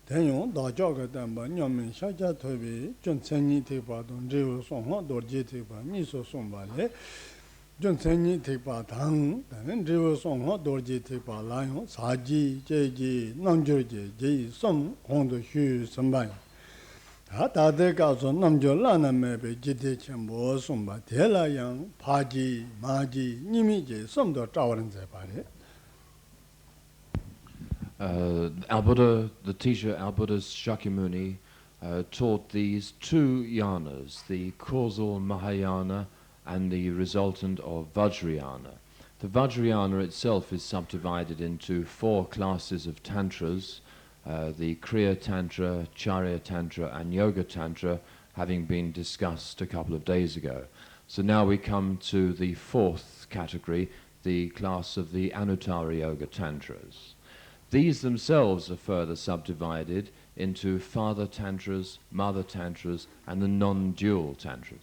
Tenyon da joga damba nyomen shaja tobi jon tsenyi tekpa don rewo songho dorje tekpa miso somba le jon tsenyi tekpa dang dan rewo songho dorje tekpa layon saji jeji namjorje jeji som hondo hyu sambai da dade kaso namjo lana mebe jide chenbo somba tela yang paji maji nimi je somdo trawaran zepare. Our Buddha, the teacher, our Buddha's Shakyamuni, taught these two yanas, the causal Mahayana and the resultant of Vajrayana. The Vajrayana itself is subdivided into 4 classes of tantras, the Kriya Tantra, Charya Tantra and Yoga Tantra, having been discussed a couple of days ago. So now we come to the 4th category, the class of the Anuttarayoga-Tantras. These themselves are further subdivided into father tantras, mother tantras, and the non-dual tantras.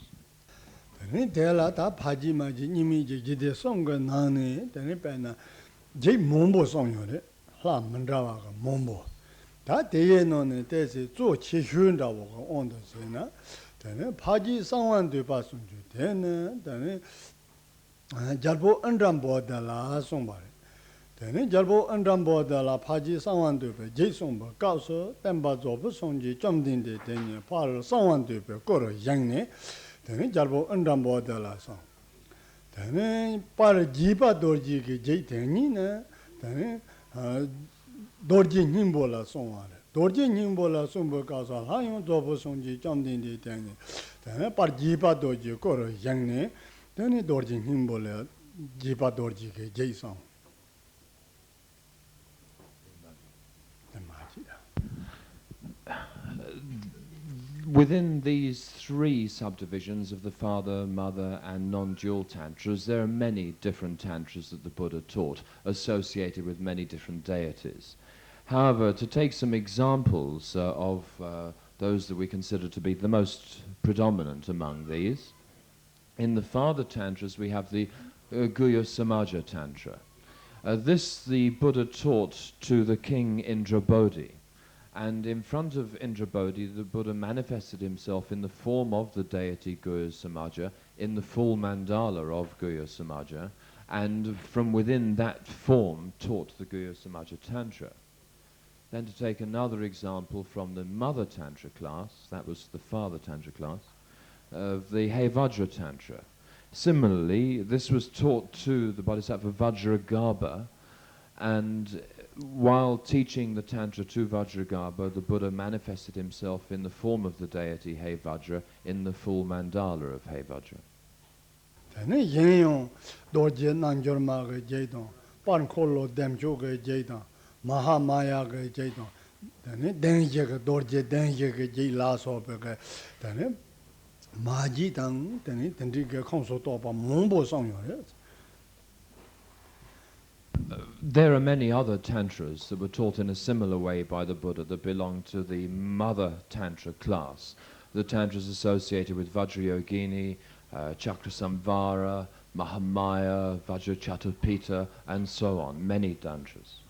Tene jalbo andambo da la paji sangwan dupe jason ba kauso temba zobu songji chomdin de tenye par sangwan dupe koro yangne tene jalbo andambo da la song tene par jiba dorji ke jay tenni ne tene dorji nimbo la songware dorji nimbo la songbo kauso hayon zobu songji chomdin de tenye tene par jiba dorji koro yangne tene dorji nimbo la jiba dorji ke jason. Within these 3 subdivisions of the father, mother, and non-dual tantras, there are many different tantras that the Buddha taught, associated with many different deities. However, to take some examples of those that we consider to be the most predominant among these, in the father tantras we have the Guhya Samaja Tantra. This the Buddha taught to the king Indrabodhi. And in front of Indrabodhi, the Buddha manifested himself in the form of the deity Guhya Samaja, in the full mandala of Guhya Samaja, and from within that form taught the Guhya Samaja Tantra. Then to take another example from the Mother Tantra class, that was the Father Tantra class, of the Hive Tantra. Similarly, this was taught to the Bodhisattva Vajragarbha, and while teaching the Tantra to Vajragarbha, the Buddha manifested himself in the form of the deity He Vajra in the full mandala of He Vajra. There are many other tantras that were taught in a similar way by the Buddha that belong to the Mother Tantra class. The tantras associated with Vajrayogini, Chakrasamvara, Mahamaya, Vajrachatupita, and so on, many tantras.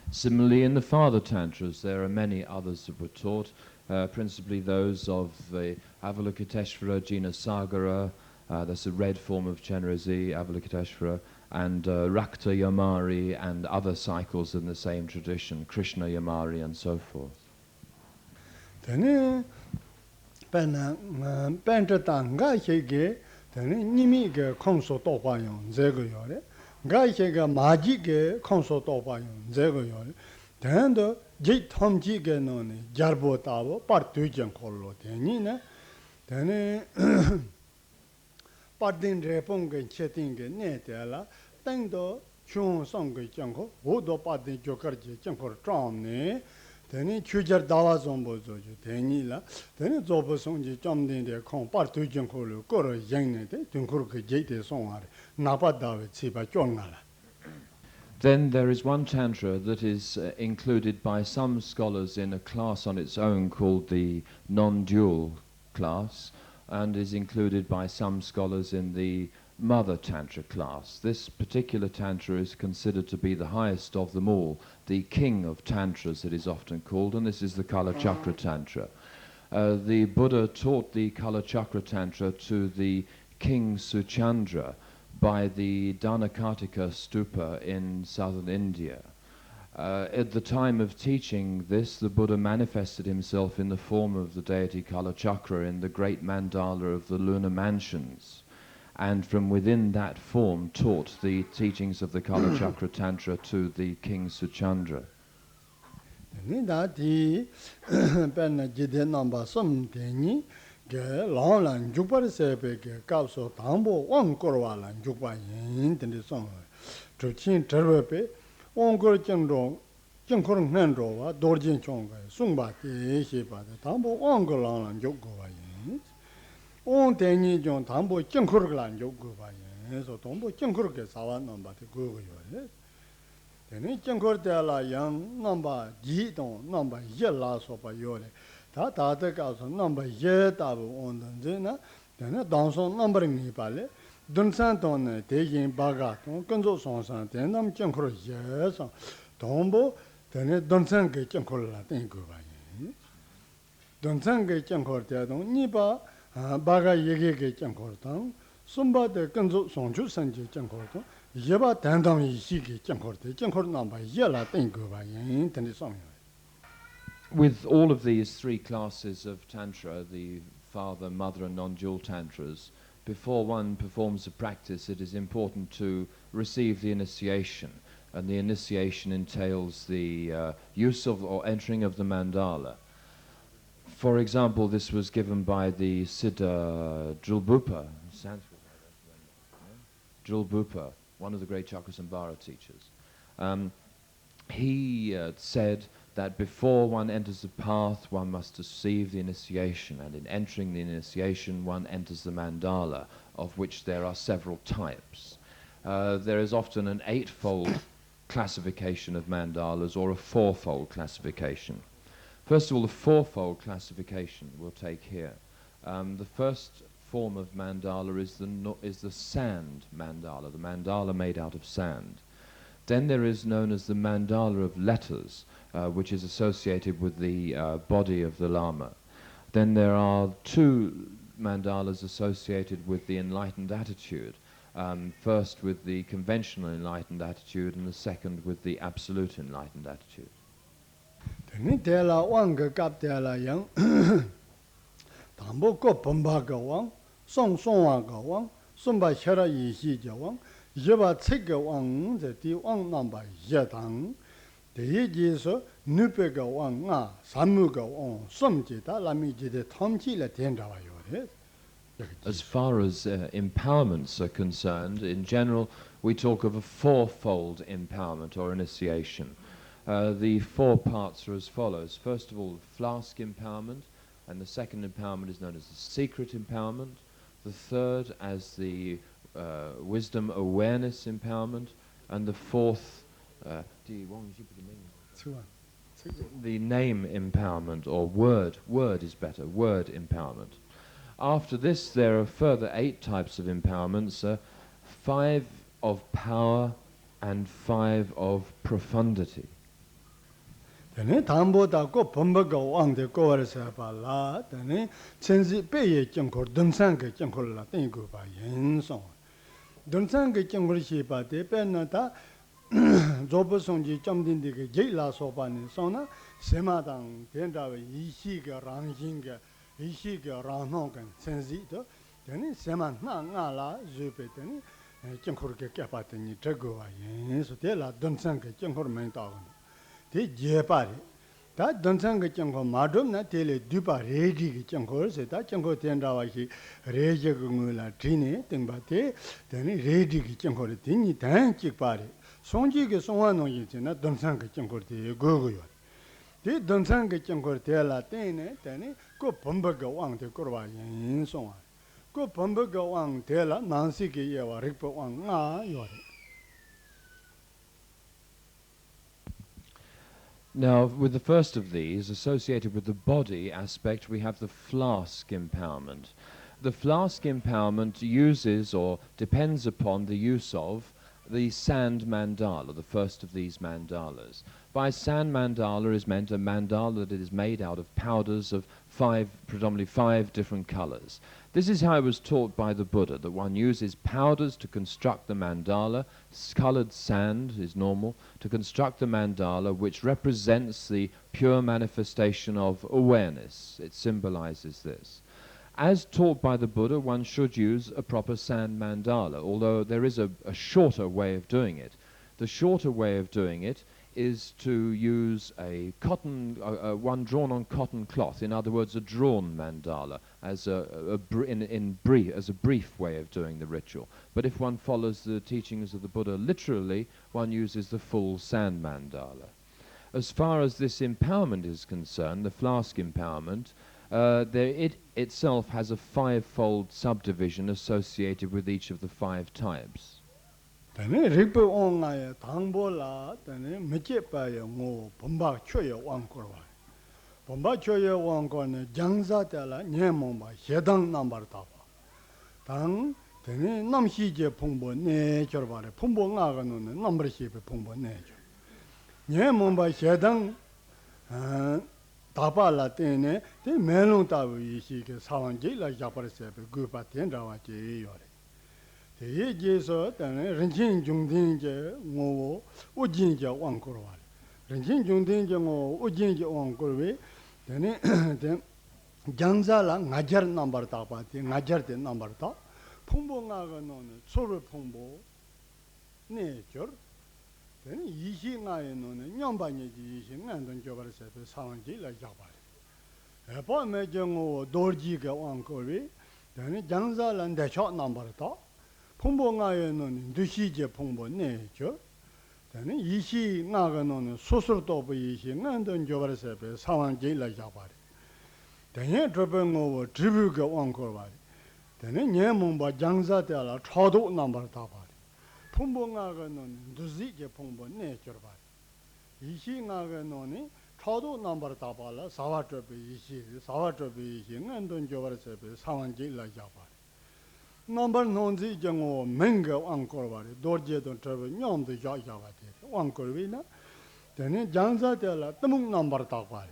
Similarly, in the Father Tantras, there are many others that were taught, principally those of the Avalokiteshvara, Jinasagara, that's a red form of Chenrezig, Avalokiteshvara, and Rakta Yamari, and other cycles in the same tradition, Krishna Yamari, and so forth. Nimi ge kongso topa yon zego yore, gai ge maji ge kongso topa yon zego yore, tendo jit homji ge noni jarbo tabo par tujen kollo teni ne, teni par din repong ge cheting ge ne tela, tendo chung song ge janko, udo par din jokar je janko tram ne, teni chujar dawa zombo zoju teni la teni zobo songji chamden de kong par tu jeng ko lu ko ro yang ne de tung ko ke je de song are na pa da we chi ba chong la. Then there is one Tantra that is included by some scholars in a class on its own called the non-dual class, and is included by some scholars in the Mother Tantra class. This particular Tantra is considered to be the highest of them all, the king of Tantras it is often called, and this is the Kala Chakra Tantra. The Buddha taught the Kala Chakra Tantra to the King Suchandra by the Danakartika stupa in southern India. At the time of teaching this, the Buddha manifested himself in the form of the deity Kala Chakra in the great mandala of the lunar mansions, and from within that form taught the teachings of the Kala Chakra Tantra to the King Suchandra. Long lan jukpa sepe ke kapso tambo wang korwa lan jukpa yin tende song to chin terwepe wang kor chengro chengkor nendo wa dorjin chong ga sungba te shepa de tambo wang ko lang lan jukko wa yin wang tenyi jong tambo chengkor lan jukko wa yin so tambo chengkor ke sawa namba te go go yo tene chengkor te la yang namba ji dong namba ye la so pa yo le 다 다들 가서 넘버 예 답을 온던데나 내가 당선 넘버링이 발레 dunsan 돈에 대긴 바가 돈 근조 송산 대남 정코로 예서 돈보 되네 dunsan 게 정코라 땡거 봐요 dunsan 게 정코를 대도 니바 바가 얘기게 정코르당 숨바데 근조 송주 선지 정코르도 예바 단담이 시기 정코르데 정코르 넘버 예라 땡거 봐요 된데 송요. With all of these three classes of Tantra, the Father, Mother and non-dual Tantras, before one performs a practice it is important to receive the initiation, and the initiation entails the use of or entering of the mandala. For example, this was given by the Siddha Drilbupa, Drilbupa, one of the great Chakrasambhara teachers. He said that before one enters the path, one must receive the initiation, and in entering the initiation, one enters the mandala, of which there are several types. There is often an eightfold classification of mandalas or a fourfold classification. First of all, the fourfold classification we'll take here. The first form of mandala is the sand mandala, the mandala made out of sand. Then there is known as the mandala of letters, which is associated with the body of the Lama. Then there are two mandalas associated with the enlightened attitude, first with the conventional enlightened attitude and the second with the absolute enlightened attitude. As far as empowerments are concerned, in general, we talk of a fourfold empowerment or initiation. The four parts are as follows. First of all, the Flask empowerment, and the second empowerment is known as the secret empowerment. The third as the wisdom awareness empowerment, and the fourth, the name empowerment, or word is better, word empowerment. After this, there are further 8 types of empowerments, 5 of power and 5 of profundity. Tene tambo da ko pomba go ang de ko ar sa pa la tene chenzi pe ye cheng ko dun sang ge cheng ko la ten go ba yin song dun sang ge cheng ko shi pa de pe na ta zo bu song ji cham din de ge je la so pa ni song na se ma dang den da yi xi ge rang xin ge yi xi ge rang no ge chenzi de tene se ma na nga la je pe tene cheng ko ge ka pa de ni zhe go ba yin so de la dun sang ge cheng ko men da te jepari ta dansang ge changko madum na tele dupa reji ge changko se ta changko tendawa hi reje ge ngula trine tengba te teni reji ge changko de tini tan chikpari songji ge songwa no yin na dansang ge changko de go go yo te dansang ge changko de la tene teni ko pomba ge wang de korwa yin songwa ko pomba ge wang de la nansi ge ye wa rikpa wang nga yo Now, with the first of these, associated with the body aspect, we have the Flask empowerment. The Flask empowerment uses or depends upon the use of the sand mandala, the first of these mandalas. By sand mandala is meant a mandala that is made out of powders of predominantly five different colors. This is how it was taught by the Buddha, that one uses powders to construct the mandala, colored sand is normal, to construct the mandala, which represents the pure manifestation of awareness. It symbolizes this. As taught by the Buddha, one should use a proper sand mandala, although there is a shorter way of doing it. The shorter way of doing it is to use a cotton, one drawn on cotton cloth, in other words, a drawn mandala, as a brief way of doing the ritual. But if one follows the teachings of the Buddha literally, one uses the full sand mandala. As far as this empowerment is concerned, the Flask empowerment, it itself has a five-fold subdivision associated with each of the five types. Tene ripe onga tangbo la tene meche pa ye ngo bomba choye wang korwa. Bomba choye wang ko ne jangza ta la nyemong ba hedang nambar ta ba. Tang tene namshi je phongbo ne chorba le phongbo nga ga no ne nambar shi be phongbo ne jo. Nyemong ba hedang ta la tene te melong ta wi shi ke sawang je la ya par se be gu pa ten da wa je yo le. Te je so tane rinjin jungdin je ngo ujin je wang korwa. Rinjin jungdin je ngo ujin je wang korwe tene ten jangza la ngajar nambar ta pa te ngajar te nambar ta phongbo nga ga no ne chorwe phongbo ne jor tene yishi nga ye no ne nyamba nye ji yishi ngan don jo bar se be sawang ji la ya ba le. Pa me je ngo dorji ga wang korwe tene jangza la de chot nambar ta phongbo nga ye no ne dushi je phongbo ne jor tene yishi nga ga no ne susur to bu yishi ngan don jo bar se be sawang ji la ya ba le. Tene drobe ngo dribu ga wang korwa le. Tene nye mongba jangza te la chado nambar ta ba le. Phongbo nga ga no ne dushi je phongbo ne jor ba le. Yishi nga ga no ne chado nambar ta ba la sawa drobe yishi ngan don jo bar se be sawang ji la ya ba le. Number nonzi jango menga ankor wari dorje don travel nyom de ja ja wa de ankor wi na tene jangza de la tamung number ta wari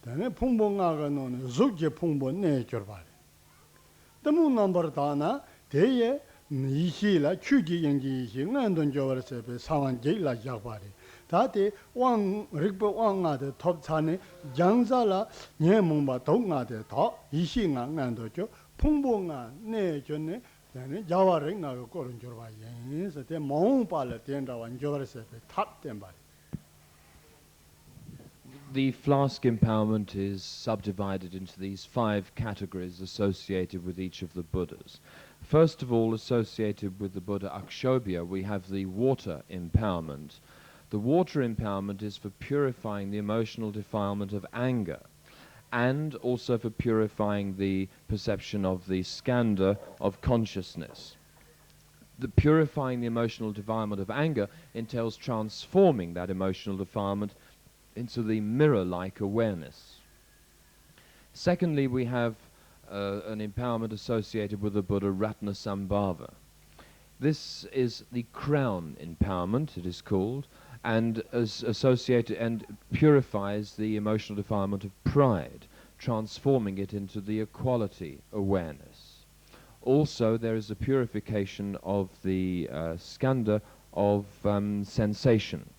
tene phungbo nga ga no ne zugje phungbo ne jor wari tamung number ta na de ye yishi la chuji yengji yishi ngan don jo war se be sawan je la ja wari ta de wang rikbo wang nga de top chane jangza la nye mong ba dong nga de ta yishi nga ngan do jo 풍봉아 네 전에 나는 자와를 나고 거른 줄 봐. 그래서 대 몽발에 된다 완전해서 탑된 말. The Flask empowerment is subdivided into these five categories associated with each of the Buddhas. First of all, associated with the Buddha Akshobhya, we have the water empowerment. The water empowerment is for purifying the emotional defilement of anger, and also for purifying the perception of the skanda of consciousness. The purifying the emotional defilement of anger entails transforming that emotional defilement into the mirror-like awareness. Secondly, we have an empowerment associated with the Buddha Ratnasambhava. This is the crown empowerment, it is called, and is associated and purifies the emotional defilement of pride, transforming it into the equality awareness. Also, there is a purification of the skanda of sensation.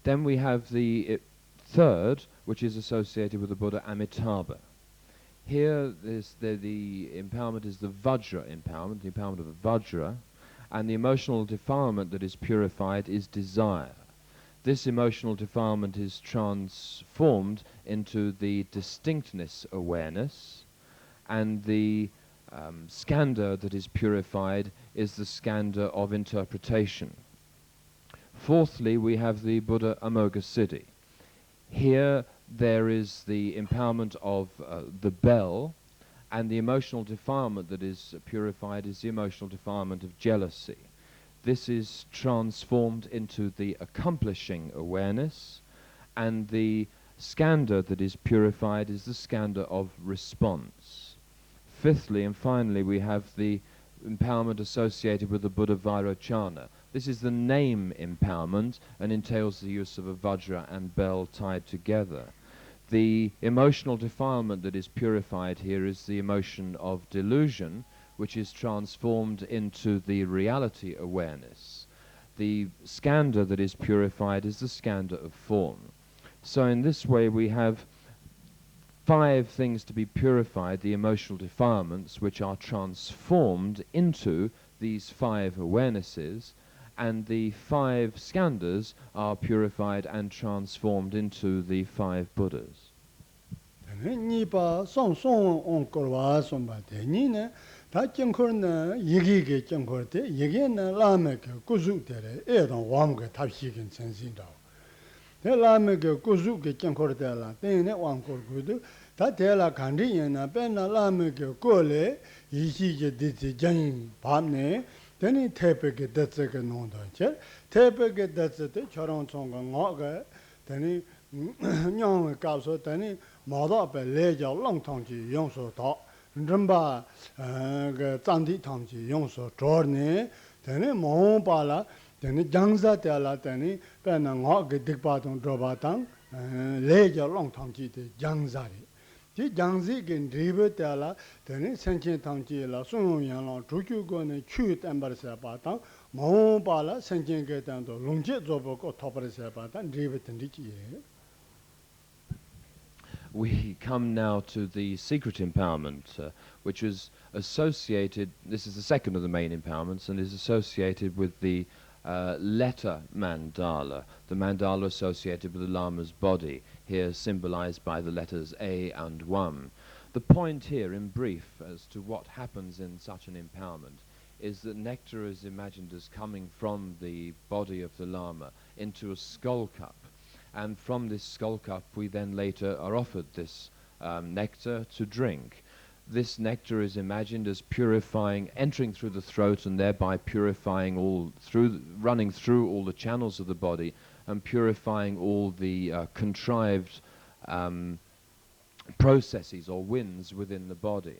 Then we have the third, which is associated with the Buddha Amitabha. Here, the empowerment is the Vajra empowerment, the empowerment of the Vajra, and the emotional defilement that is purified is desire. This emotional defilement is transformed into the distinctness awareness, and the skanda that is purified is the skanda of interpretation. Fourthly, we have the Buddha Amoghasiddhi. Here there is the empowerment of the bell, and the emotional defilement that is purified is the emotional defilement of jealousy. this is transformed into the accomplishing awareness, and the skandha that is purified is the skandha of response. Fifthly and finally, we have the empowerment associated with the Buddha Vairocana. This is the name empowerment and entails the use of a vajra and bell tied together. The emotional defilement that is purified here is the emotion of delusion, which is transformed into the reality awareness. The skandha that is purified is the skandha of form. So in this way we have 5 things to be purified, the emotional defilements, which are transformed into these 5 awarenesses, and the 5 skandhas are purified and transformed into the 5 Buddhas. Nipa song song on korwa somba de ni ne ta jingkor na yigi ge jingkor de yigi na lame ge kuzu de le don wam ge ta xi gen chen xin dao de lame ge kuzu ge jingkor de la de ne wang kor gu de ta de la kan ri yin na pe na lame ge ko le yi xi ge de ji jang ba ne de ni te pe ge de ze ge non da che te pe ge de ze de chorong chong ge ngo ge de ni nyong ge ga so de ni Mada pe le jiao long tang ji yong so da, rinpa zang di tang ji yong so zhor ni, teni mong pa la, teni jangza de la, teni pe na nga ge dik pa tong zhor pa tang, le jiao long tang ji de jangza ri. Di jangzi ge ribe de la, teni sen chen tang ji la, sung yong yang la, zhu ju go ni chu tenpa se pa tang, mong pa la, sen chen ge tang to, long je zo po ko to pa se pa tang, ribe ten di ji ye. We come now to the secret empowerment, which is associated, this is the second of the main empowerments, and is associated with the letter mandala, the mandala associated with the Lama's body, here symbolized by the letters A and 1. The point here, in brief, as to what happens in such an empowerment, is that nectar is imagined as coming from the body of the Lama into a skull cup. And from this skull cup we then later are offered this nectar to drink. This nectar is imagined as purifying, entering through the throat and thereby purifying all through, running through all the channels of the body and purifying all the contrived processes or winds within the body.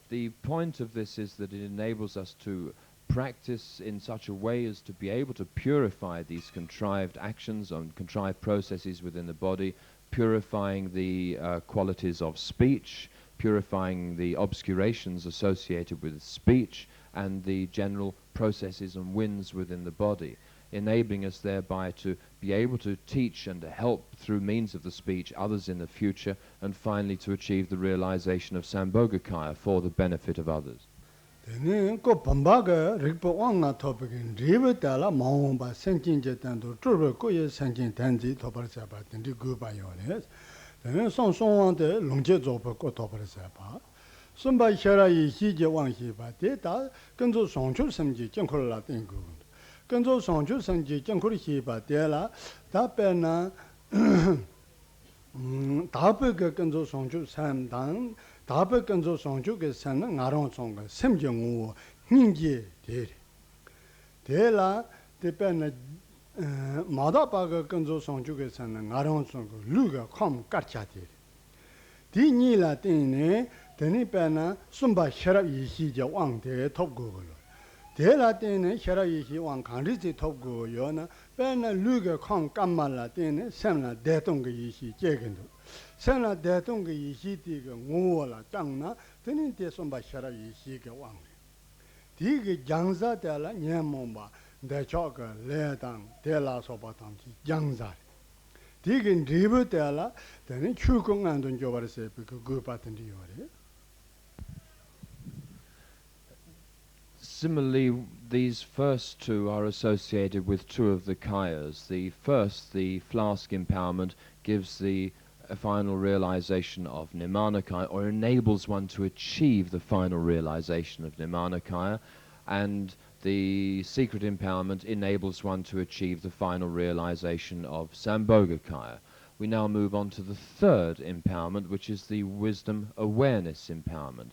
The point of this is that it enables us to practice in such a way as to be able to purify these contrived actions and contrived processes within the body, purifying the qualities of speech, purifying the obscurations associated with speech and the general processes and winds within the body, enabling us thereby to be able to teach and to help through means of the speech others in the future, and finally to achieve the realization of Sambhogakaya for the benefit of others. Teni ko pambaga rikpa wanga topagin riba tala maungba senjin je tando zhurba kuye senjin tenzi topar sepa tendi guba yores. Teni song song wang de longje zopa ko topar sepa. Sumba xera yi xi je wang xi ba de ta genzo songchul semji jengkul la tengu. Genzo songchul semji jengkul xi ba de la ta pe na ta pe ge genzo songchul sem dang 다베 근조 성주게 산는 나랑 성가 semjengwo 닝제 데 데라 데페나 마다바가 근조 성주게 산는 나랑 성가 루가 컴 까차데 디니라 띠네 데니페나 숨바 셔랍 이시제 왕데 톱고글 데라 띠네 셔랍 이시 왕 간리지 톱고 요나 페나 루가 컴 까말라 띠네 샘나 대동게 이시 제겐도 Sena Detong Yishiti Ngola Changna, Tenin Tesomba Shara Yishi Wang. Tig Jangza Tela Nyamomba, De Choka, Letang, Tela Sobatanki, Jangza. Tig in Dribu Tela, then Chukung and Jovarse, because good patent yore. Similarly, these first 2 are associated with 2 of the kayas. The first, the Flask empowerment, gives the a final realization of Nirmanakaya, or enables one to achieve the final realization of Nirmanakaya, and the secret empowerment enables one to achieve the final realization of Sambhogakaya. We now move on to the third empowerment, which is the wisdom awareness empowerment.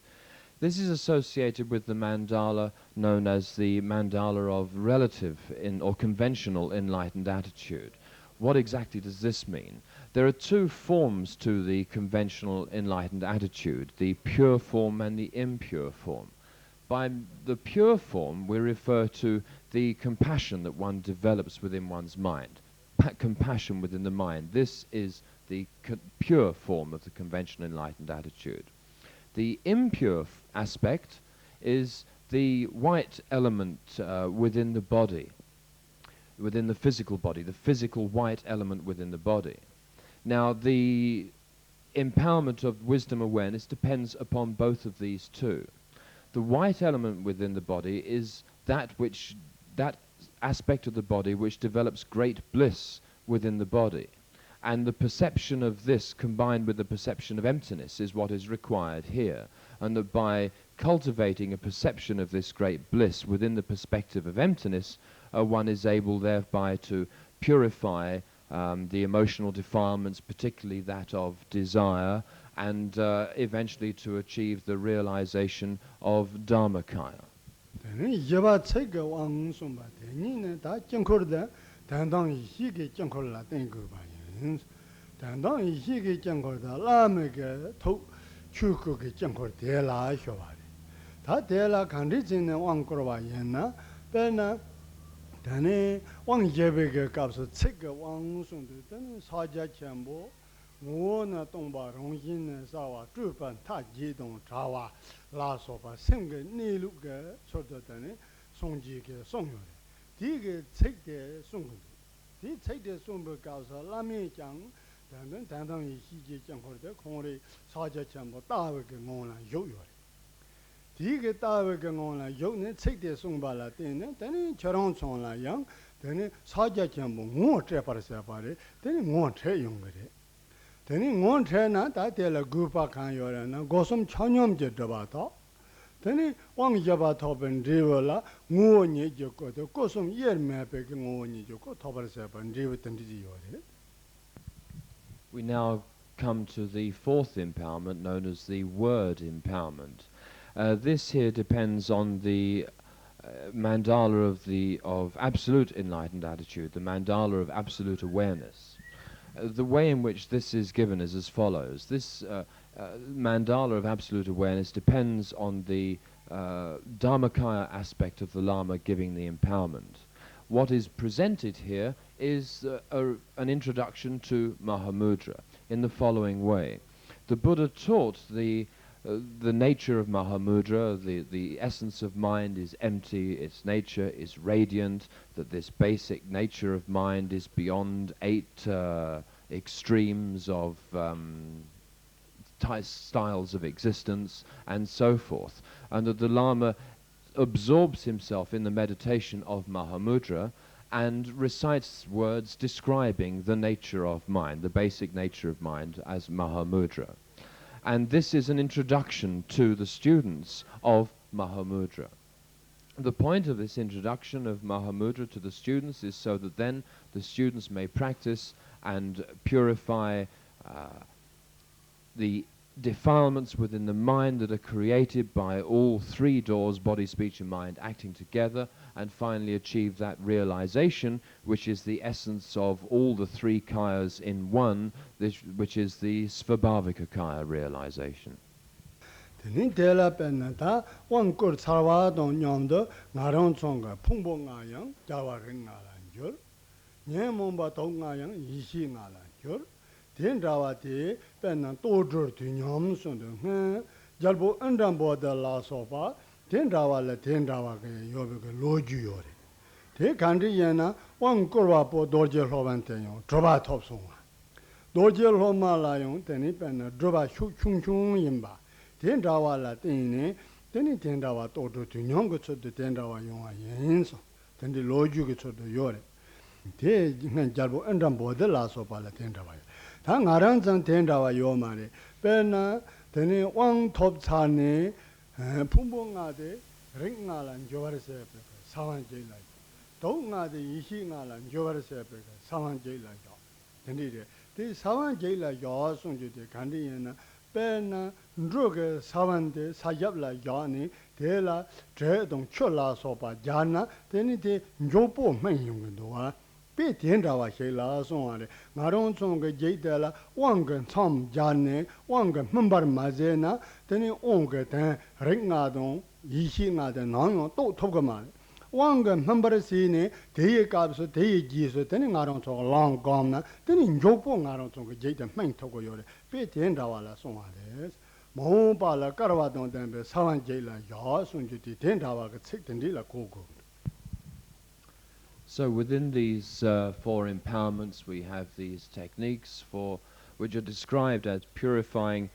This is associated with the mandala known as the mandala of relative or conventional enlightened attitude. What exactly does this mean? There are two forms to the conventional enlightened attitude, the pure form and the impure form. By the pure form, we refer to the compassion that one develops within one's mind. Compassion within the mind. This is the pure form of the conventional enlightened attitude. The impure aspect is the white element within the body, within the physical body, the physical white element within the body. Now, the empowerment of wisdom awareness depends upon both of these two. The white element within the body is that aspect of the body which develops great bliss within the body. And the perception of this combined with the perception of emptiness is what is required here. And that by cultivating a perception of this great bliss within the perspective of emptiness, one is able thereby to purify the emotional defilements, particularly that of desire, and eventually to achieve the realization of Dharmakaya. Ngona tongba rongjin sawa trupan ta ji dong trawa la sopa semge nilu ge chodo tane songji ge songyo di ge tsek de songgu di tsek de songbu ka sa la mi chang dan dan yi ji ji chang ko de kong re sa ja chang bo da we ge ngona yo yo di ge da we ge ngona yo ne tsek de songba la tin ne tane chorong chong la yang tane sa ja chang bo ngo tre par sa pare tane ngo tre yong ge Teni ngon chena ta tela gupa kan yore na gosum chanyom je drabata. Teni wang yaba topen driva la nguo nye joko to gosum yer mepe ke nguo nye joko tobar sepan driva tendiji yore. We now come to the fourth empowerment known as the word empowerment. This here depends on the mandala of absolute enlightened attitude, the mandala of absolute awareness. The way in which this is given is as follows. This mandala of absolute awareness depends on the Dharmakaya aspect of the Lama giving the empowerment. What is presented here is an introduction to Mahamudra in the following way. The Buddha taught the nature of Mahamudra, the essence of mind is empty, its nature is radiant, that this basic nature of mind is beyond 8 extremes of styles of existence, and so forth. And that the Lama absorbs himself in the meditation of Mahamudra and recites words describing the nature of mind, the basic nature of mind as Mahamudra. And this is an introduction to the students of Mahamudra. The point of this introduction of Mahamudra to the students is so that then the students may practice and purify the defilements within the mind that are created by all 3 doors, body, speech and mind, acting together, and finally achieve that realization, which is the essence of all the 3 kayas in one, which is the Svabhavika kaya realization. Teni tela penna ta wang kur sarwa dong nyamdo ngarong chonga pungbo nga yang jawa ring nga lan jor. Nye momba tong nga yang yishi nga lan jor. Ten rawa te penna tojor tu nyam sondo jalbo andambo da la sopa ten rawa la ten rawa ke yobe ke loju yore. Te kandi yena wang kurwa po dorje loban ten yung droba top songa. Dorje loma la yung teni penna droba shuk chung chung yimba. Ten rawa la teni ten rawa tojor tu nyam ke chodo ten rawa yunga yenso. Tendi loju ke chodo yore. Te jalbo andambo da la sopa la ten rawa yore. 다 ngaranzang tendawa yomare pena teni wang top chane phumbo nga de ring nga lan jowar se pe sawan jai la do nga de yishi nga lan jowar se pe sawan jai la teni de te sawan jai la yo song ju de kandi yen pen drug savante sayabla yani de la dredong chola sopa jana tenite njopo menyung doa pe tiendawa shela sonare ngaron songa jeidala wang cham jane wang member mazena teni onga tan ringa don yishi nga de nang to togama wang member sine de kapso de jiso teni ngaron so long gomna teni njopo ngaron songa jeida men togo yore pe tiendawa la sonare Mohopala Karavadon Dembe Savan Jela Ya Sunjuti Tendawa Tendila Kogo. So within these four empowerments we have these techniques which are described as purifying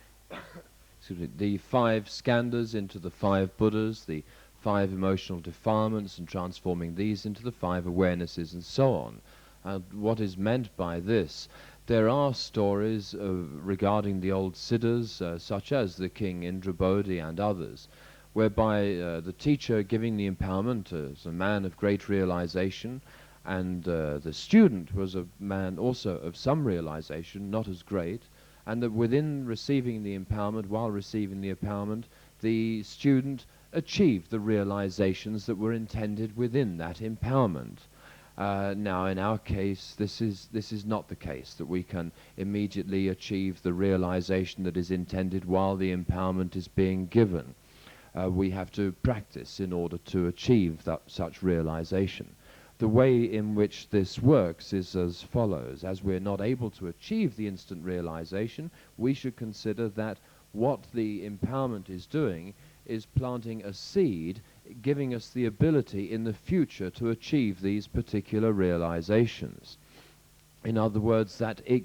the 5 skandhas into the 5 Buddhas, the 5 emotional defilements and transforming these into the 5 awarenesses and so on. And what is meant by this? There are stories regarding the old siddhas, such as the king Indrabodhi and others, whereby the teacher giving the empowerment is a man of great realization, and the student was a man also of some realization, not as great, and that within receiving the empowerment, while receiving the empowerment, the student achieved the realizations that were intended within that empowerment. Now, in our case, this is not the case, that we can immediately achieve the realization that is intended while the empowerment is being given. We have to practice in order to achieve such realization. The way in which this works is as follows. As we're not able to achieve the instant realization, we should consider that what the empowerment is doing is planting a seed, giving us the ability in the future to achieve these particular realizations. In other words, that it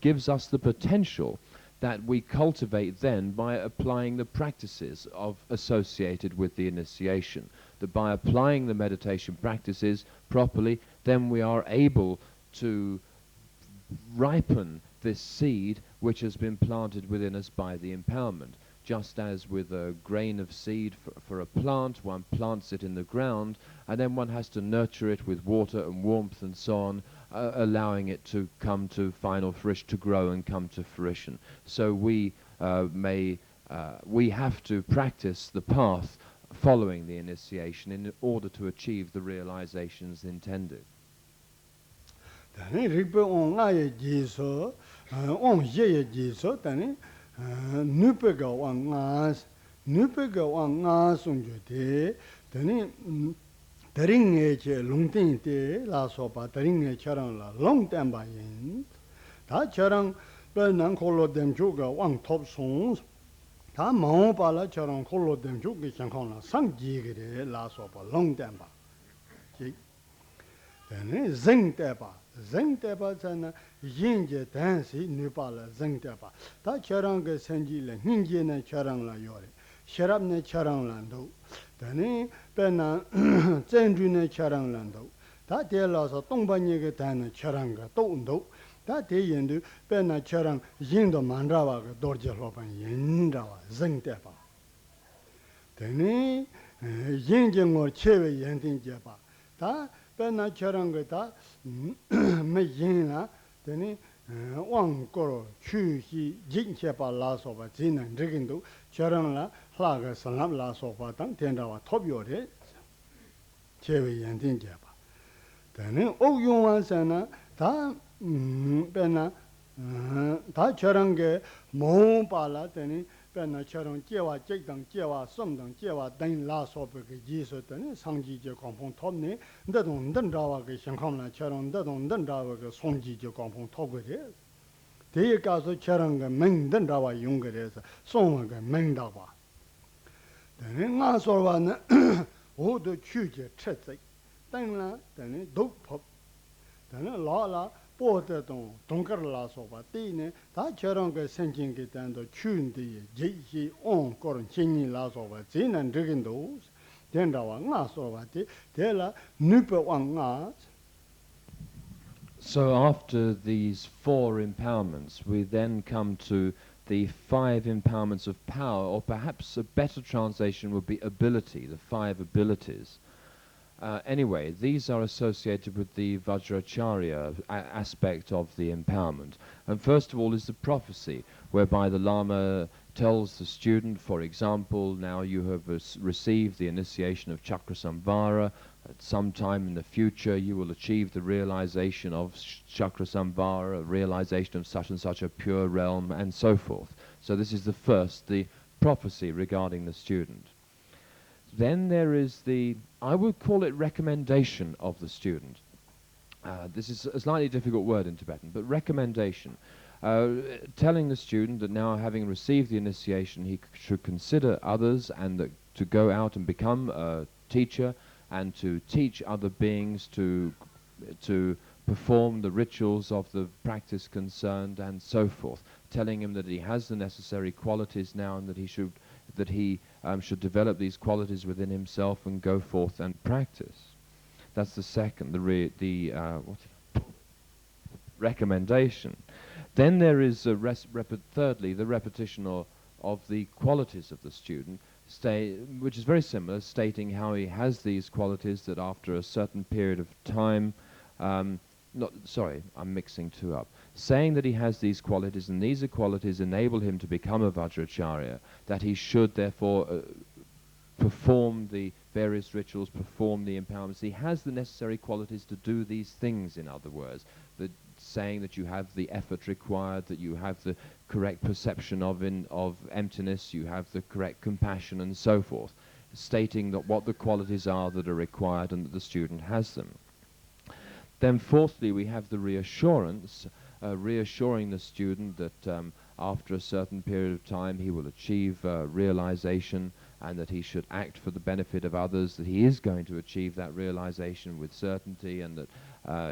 gives us the potential that we cultivate then by applying the practices associated with the initiation. That by applying the meditation practices properly, then we are able to ripen this seed which has been planted within us by the empowerment. Just as with a grain of seed for a plant, one plants it in the ground, and then one has to nurture it with water and warmth and so on, allowing it to come to final fruition, to grow and come to fruition. So we have to practice the path following the initiation in order to achieve the realizations intended. Nupega wang sunjute, then Daring Eche Lungting te la sopa, Daring Echarang la long tamba yin. Ta charang Bernang Holo dem juga wang top songs. Ta Mao Pala charang Holo dem juga Shankong la sang jigre la sopa, long tamba. Then Zeng teba. Zeng teba zana yinje dansi nupala zeng teba. Ta charang ke senji le ninje ne charang la yore. Sharab ne charang la do. Then pena zendru ne charang la do. Ta te la so tongba nye ke tan charang ga do do. Ta te yendu pena charang yindo mandrawa ke dorje lopan yindrawa zeng teba. Then yinje ngor chewe yendin jeba. Ta pena charang ta me yin la teni wang koro chu hi jing chepa la soba jinan rigindu charang la hlaga salam la soba tang tendawa top yore chewe yendin jeba teni ok yungwa sana ta pena ta charang ge mo pa la teni pena charang jewa jekdang jewa somdang jewa dang la soba ge jiso teni sangji je kompong top ne ndadong ndandawa ge shankam la charang ndadong ndandawa ge songji je kompong top ge re deye kaso charang ge meng ndandawa yung ge re songwa ge meng dawa teni nga sorwa na odo chu je chetzik dang la teni dok pop teni la la 보다 동거라 소바 때네 다 저런 거 생긴 게 단도 추운데 제시 온 거는 진이 라소바 지난 저긴도 된다와 나소바티 데라 누페왕가. So after these 4 empowerments, we then come to the 5 empowerments of power, or perhaps a better translation would be ability, the 5 abilities. Anyway, these are associated with the Vajracharya aspect of the empowerment. And first of all is the prophecy, whereby the Lama tells the student, for example, now you have received the initiation of Chakrasamvara. At some time in the future you will achieve the realization of Chakrasamvara, a realization of such and such a pure realm, and so forth. So this is the first, the prophecy regarding the student. Then there is the, I would call it recommendation of the student. This is a slightly difficult word in Tibetan, but recommendation. Telling the student that now, having received the initiation, he should consider others and that to go out and become a teacher and to teach other beings to perform the rituals of the practice concerned and so forth. Telling him that he has the necessary qualities now and that he should develop these qualities within himself and go forth and practice. That's the second, recommendation. Then there is thirdly the repetition of the qualities of the student, which is very similar, stating how he has these qualities that after a certain period of time, I'm mixing two up. Saying that he has these qualities, and these qualities enable him to become a Vajracharya, that he should therefore perform the various rituals, perform the empowerments. He has the necessary qualities to do these things, in other words. Saying that you have the effort required, that you have the correct perception of emptiness, you have the correct compassion, and so forth. Stating that what the qualities are that are required and that the student has them. Then fourthly, we have the reassurance, reassuring the student that after a certain period of time he will achieve realization and that he should act for the benefit of others, that he is going to achieve that realization with certainty, and that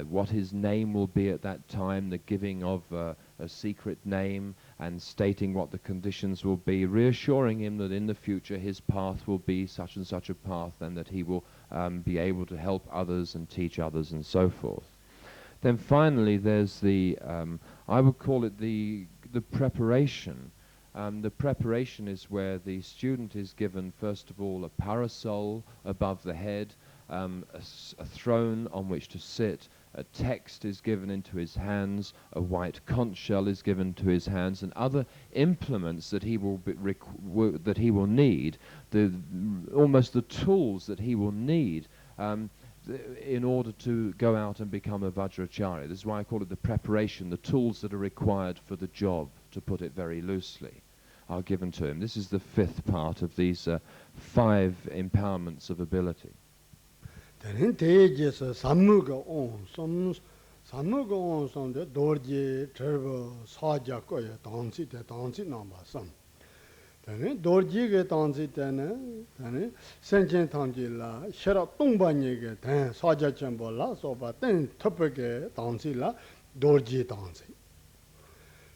what his name will be at that time, the giving of a secret name and stating what the conditions will be, reassuring him that in the future his path will be such and such a path and that he will be able to help others and teach others and so forth. Then finally there's the, I would call it the preparation. The preparation is where the student is given first of all a parasol above the head, a throne on which to sit, a text is given into his hands, a white conch shell is given to his hands, and other implements that he will need, almost the tools that he will need in order to go out and become a Vajracharya. This is why I call it the preparation, the tools that are required for the job, to put it very loosely, are given to him. This is the fifth part of these 5 empowerments of ability. Then tejes sammuga on sammuga on sonde dorje terbo saja koya dansi namba sam. Then dorje ge dansi then senchen tangji la shara tongba nyege then saja chembo la soba then topege dansi la dorje dansi.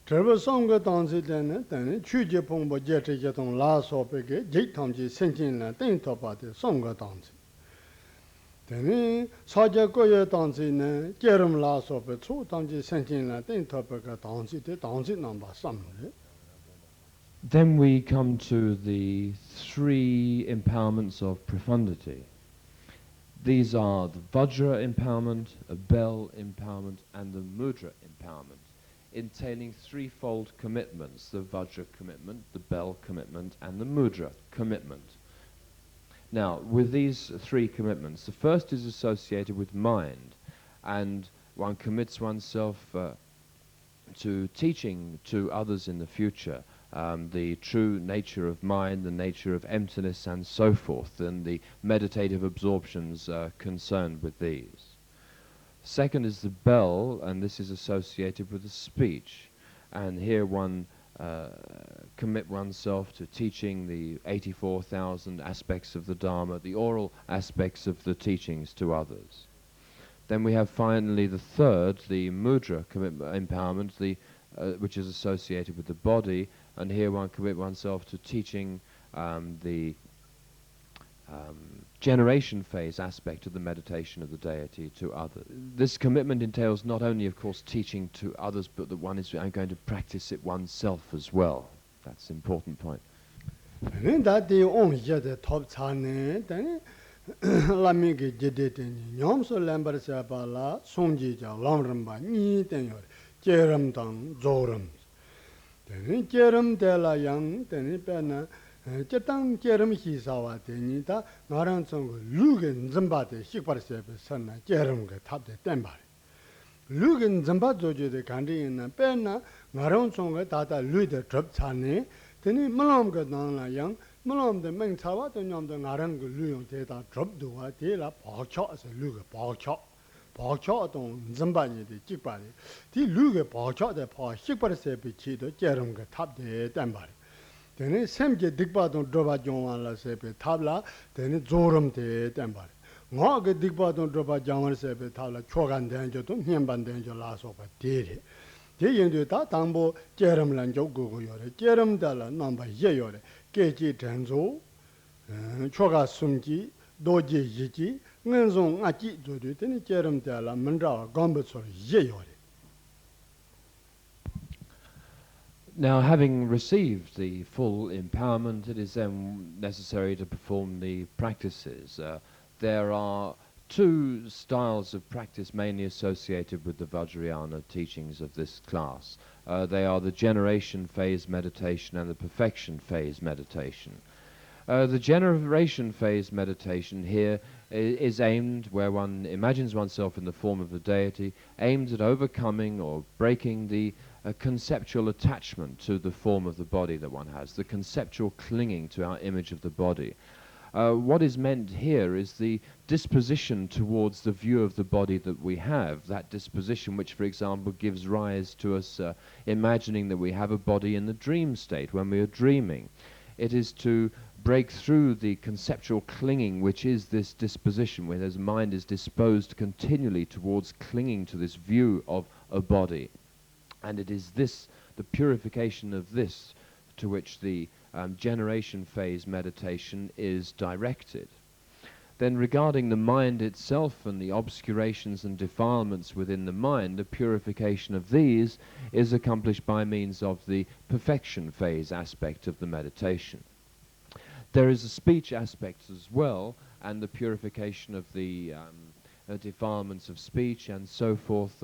Terbo songa dansi then chuje pongbo jete jetong la sobege jit tangji senchen la then topa de songa dansi. Then saja koya dansi ne jerum la sobe chu danji senchen la then topega dansi number sam. Then we come to the 3 empowerments of profundity. These are the Vajra empowerment, a bell empowerment, and the Mudra empowerment, entailing threefold commitments: the Vajra commitment, the bell commitment, and the Mudra commitment. Now, with these 3 commitments, the first is associated with mind, and one commits oneself to teaching to others in the future the true nature of mind, the nature of emptiness, and so forth, and the meditative absorptions concerned with these. Second is the bell, and this is associated with the speech, and here one commit oneself to teaching the 84,000 aspects of the Dharma, the oral aspects of the teachings to others. Then we have finally the third, the Mudra empowerment, which is associated with the body, and here one commit oneself to teaching the generation phase aspect of the meditation of the deity to others. This commitment entails not only, of course, teaching to others, but that one is going to practice it oneself as well. That's an important point. That the on the top chane, then Lamiki Jedetini, Yomso Lamber Sapala, Sonjija, Lomramba, Ni Tenor, Jerum Tang, Zorum. Teni Jerum Della Yang, Teni Pena, Jetang Jerum Hisawa, Tenita, Naran Song, Lugan Zimbate, Shikparsepe, Sana, Jerum, Tap the Tembar. Lugan Zimbazo the country in Pena, Naran Song, Tata, Luda, Trap Tani, Teni Malom Gadana Yang. Malom the Meng Tawa, the Yom the Naran Luyon Teta drop do a tela, Parcha as a Luga, Parcha on Zimbani, the Chipari. The Luga Parcha, the Par Shiparasepi, the Jerunga tap the Tambari. Then it Semje Digbad on Droba John La Sepe Tabla, then it Zorum the Tambari. Mog Digbad on Droba John Sepe Tabla, Chogan Danger, Hiamban Danger Las of a deity. The Indu Tambo, Jerum Lanjo Gugu Yore, Jerum Dalla, number Yore. Keji Tenzo, Choga Sumji, Doji Yiji, Nenzong Aji Dudu, Teni Jerum Della, Mandra, Gombetsor, Yeyore. Now, having received the full empowerment, it is then necessary to perform the practices. There are two styles of practice mainly associated with the Vajrayana teachings of this class. They are the generation phase meditation and the perfection phase meditation. The generation phase meditation here is aimed, where one imagines oneself in the form of the deity, aimed at overcoming or breaking the conceptual attachment to the form of the body that one has, the conceptual clinging to our image of the body. What is meant here is the disposition towards the view of the body that we have, that disposition which, for example, gives rise to us imagining that we have a body in the dream state when we are dreaming. It is to break through the conceptual clinging which is this disposition, where his mind is disposed continually towards clinging to this view of a body. And it is this, the purification of this, to which the generation phase meditation is directed. Then regarding the mind itself and the obscurations and defilements within the mind, the purification of these is accomplished by means of the perfection phase aspect of the meditation. There is a speech aspect as well, and the purification of the defilements of speech and so forth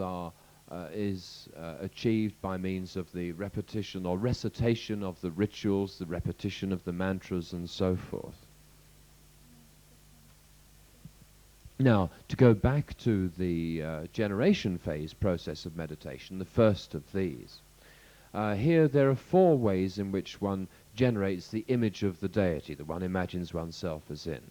is achieved by means of the repetition or recitation of the rituals, the repetition of the mantras and so forth. Now, to go back to the generation phase process of meditation, the first of these, here there are four ways in which one generates the image of the deity that one imagines oneself as in.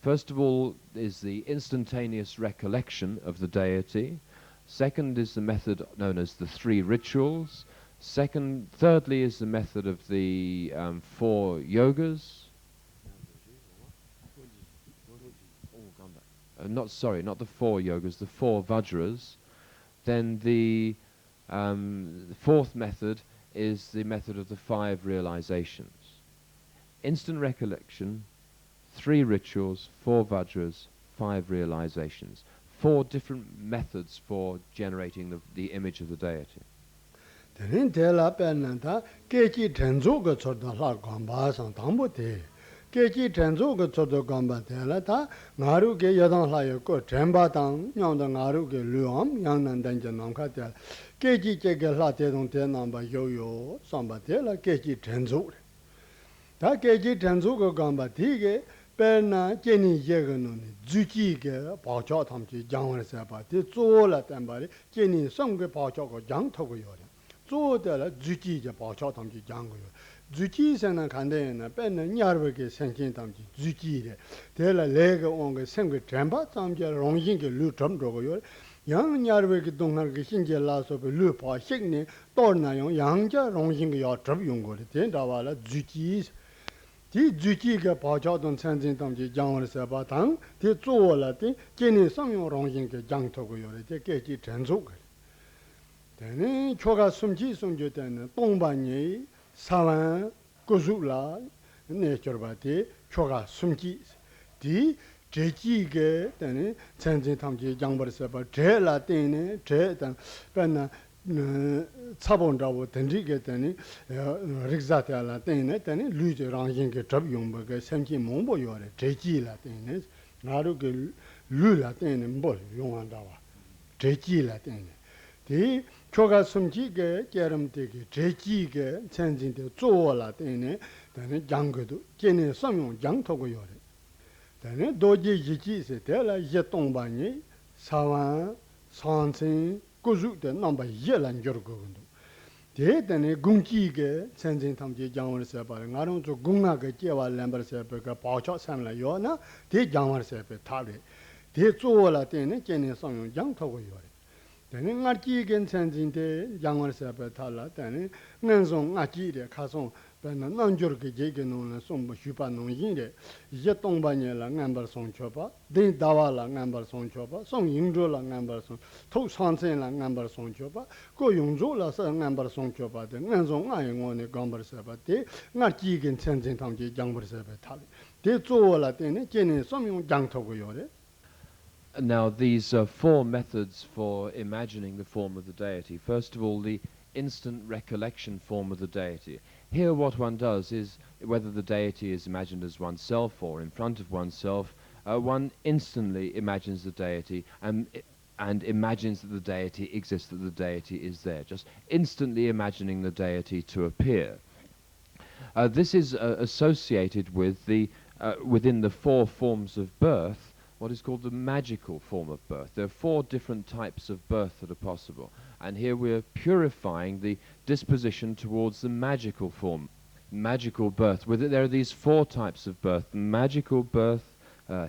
First of all is the instantaneous recollection of the deity. Second is the method known as the three rituals. Thirdly is the method of the 4 yogas. Not the 4 yogas, the 4 vajras. Then the fourth method is the method of the 5 realizations. Instant recollection, 3 rituals, 4 vajras, 5 realizations. 4 different methods for generating the image of the deity. Kechi Tenzo go Soto Gamba Telata, Naru ge Yadan Layako, Trembatang, Yanda Naru ge Luam, Yang Nandan Namkatel, Kechi Cheke Late on Tenamba Yo Sambatela, Kechi Tenzo. Ta Kechi Tenzo go Gamba Tige, Perna, Jenny Yeganoni, Zuki ge, Pachatamchi, Jangan Sapati, Zola Tambari, Jenny Songe Pachako, Jang Togoyori, Zodela, Zuki, Pachatamchi, Jango. Zuki sena kandena penna nyarweke senkin tamji zuki de tela lega onge sengwe tremba tamje rongjin ke lu tram dogo yo yang nyarweke dongar ke sinje la so be lu pa sikne tor na yong yang ja rongjin ke ya trab yong go de ten da wala zuki ti zuki ke pa cha don senjin tamji jangwar sa ba tang ti zo la ti jeni sam yong rongjin ke jang to go yo de ke ji tenzo ge de choga sumji sumje den dongba ni Savan, Gozula, Naturbati, Choga, Sumki, Di, Jeki, then, Sanjin Tamji, Jambar Saba, Jela, Dene, Jetan, Penna, Sabonda, Tendiga, Teni, Rixata, Latine, Teni, Luge, Ranging, Trabumba, Sanki Mombo, Jeki, Latines, 나루게 룰라 때는 뭘 용한다와 제지라 때는 디 초가 숨지게 깨름되게 제지게 전진대 조어라 때는 다는 장거도 깨네 성용 장토고 요래 다는 도지 지지세 대라 예동반이 사완 산신 꾸주대 넘바 예란 저거군도 대단히 공기게 전진 탐지 장원을 봐 나는 저 공하게 깨와 램버서 그 바쳐 삼라 요나 대 장원을 봐 타래 대 조어라 때는 깨네 성용 장토고 요래 되는 아기겐 전진대 장원을 봐 탈라 되는 nen송 아기래 가송 배는 난저게 제게는 sombo 슈파 농인데 이제 동반이라 남발 송초바 대 다와라 남발 송초바 송잉조라 남발 송 토산센라 남발 송초바 고 용조라서 남발 송초바 대 nen송 아영원의 감버서바데 나기겐 전진 탐지 장버서바 탈 대조라 때는 제네 som용 장토고 요래. Now, these four methods for imagining the form of the deity. First of all, the instant recollection form of the deity. Here what one does is, whether the deity is imagined as oneself or in front of oneself, one instantly imagines the deity and imagines that the deity exists, that the deity is there, just instantly imagining the deity to appear. This is associated with within the four forms of birth, what is called the magical form of birth. There are four different types of birth that are possible. And here we're purifying the disposition towards the magical form, magical birth. There are these four types of birth: magical birth,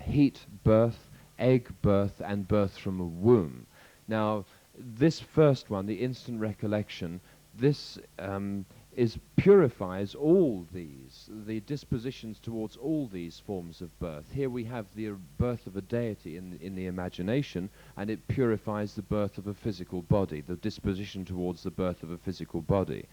heat birth, egg birth, and birth from a womb. Now, this first one, the instant recollection, this purifies all these, the dispositions towards all these forms of birth. Here we have the birth of a deity in the imagination, and it purifies the birth of a physical body, the disposition towards the birth of a physical body.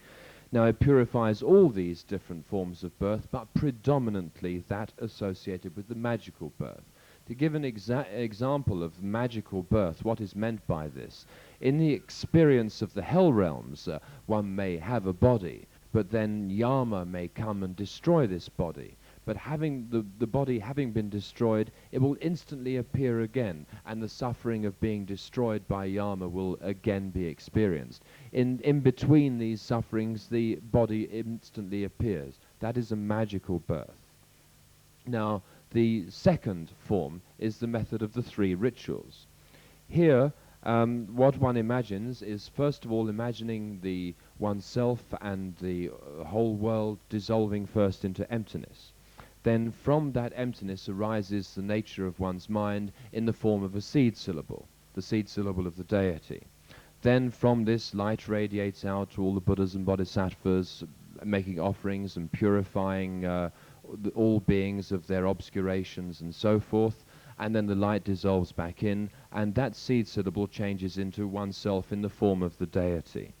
Now, it purifies all these different forms of birth, but predominantly that associated with the magical birth. To give an example of magical birth, what is meant by this? In the experience of the hell realms, one may have a body, but then Yama may come and destroy this body. But having the body having been destroyed, it will instantly appear again, and the suffering of being destroyed by Yama will again be experienced. In between these sufferings, the body instantly appears. That is a magical birth. Now, the second form is the method of the three rituals. Here, what one imagines is, first of all, imagining the oneself and the whole world dissolving first into emptiness. Then from that emptiness arises the nature of one's mind in the form of a seed syllable, the seed syllable of the deity. Then from this, light radiates out to all the Buddhas and Bodhisattvas, making offerings and purifying all beings of their obscurations and so forth. And then the light dissolves back in, and that seed syllable changes into oneself in the form of the deity.